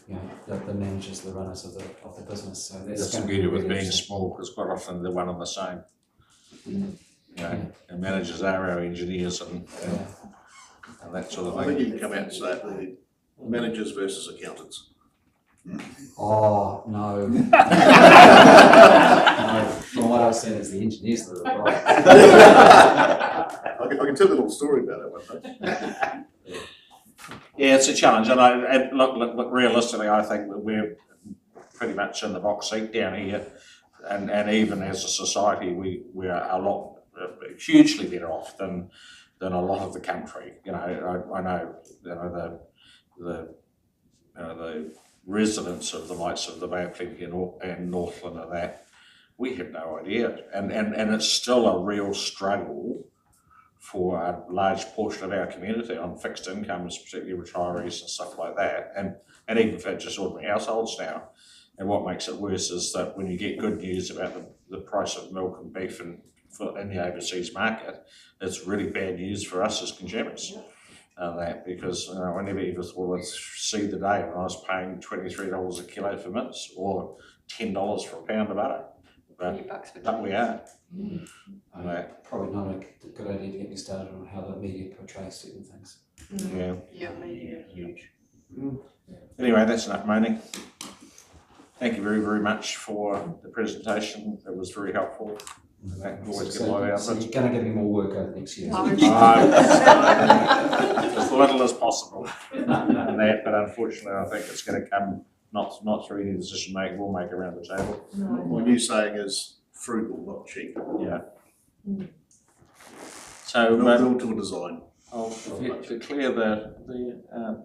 the managers, the runners of the business. So that's the beauty with being small, because quite often they're one and the same. And managers are our engineers and that sort of thing. I think you can come out and say the managers versus accountants. Oh, no. No, from what I've seen, it's the engineers that are right. I can tell a little story about it one day. Yeah, it's a challenge, and look, realistically, I think that we're pretty much in the box seat down here, and even as a society, we are hugely better off than a lot of the country. I know the residents of the likes of the Bay of Plenty and Northland and that, we have no idea, and it's still a real struggle for a large portion of our community on fixed incomes, particularly retirees and stuff like that, and even for just ordinary households now. And what makes it worse is that when you get good news about the price of milk and beef in the overseas market, it's really bad news for us as consumers. Because I never ever thought I'd see the day when I was paying $23 a kilo for mince or $10 for a pound of butter. But we are. Probably not a good idea to get me started on how the media portrays certain things. Yeah, media is huge. Anyway, that's enough moaning. Thank you very, very much for the presentation. It was very helpful. Always get a lot out of it. So you're going to give me more work over the next year. As little as possible, but unfortunately, I think it's going to come not through any decision making we'll make around the table. My new saying is frugal, not cheap. Yeah. So, Built to a design. I'll declare the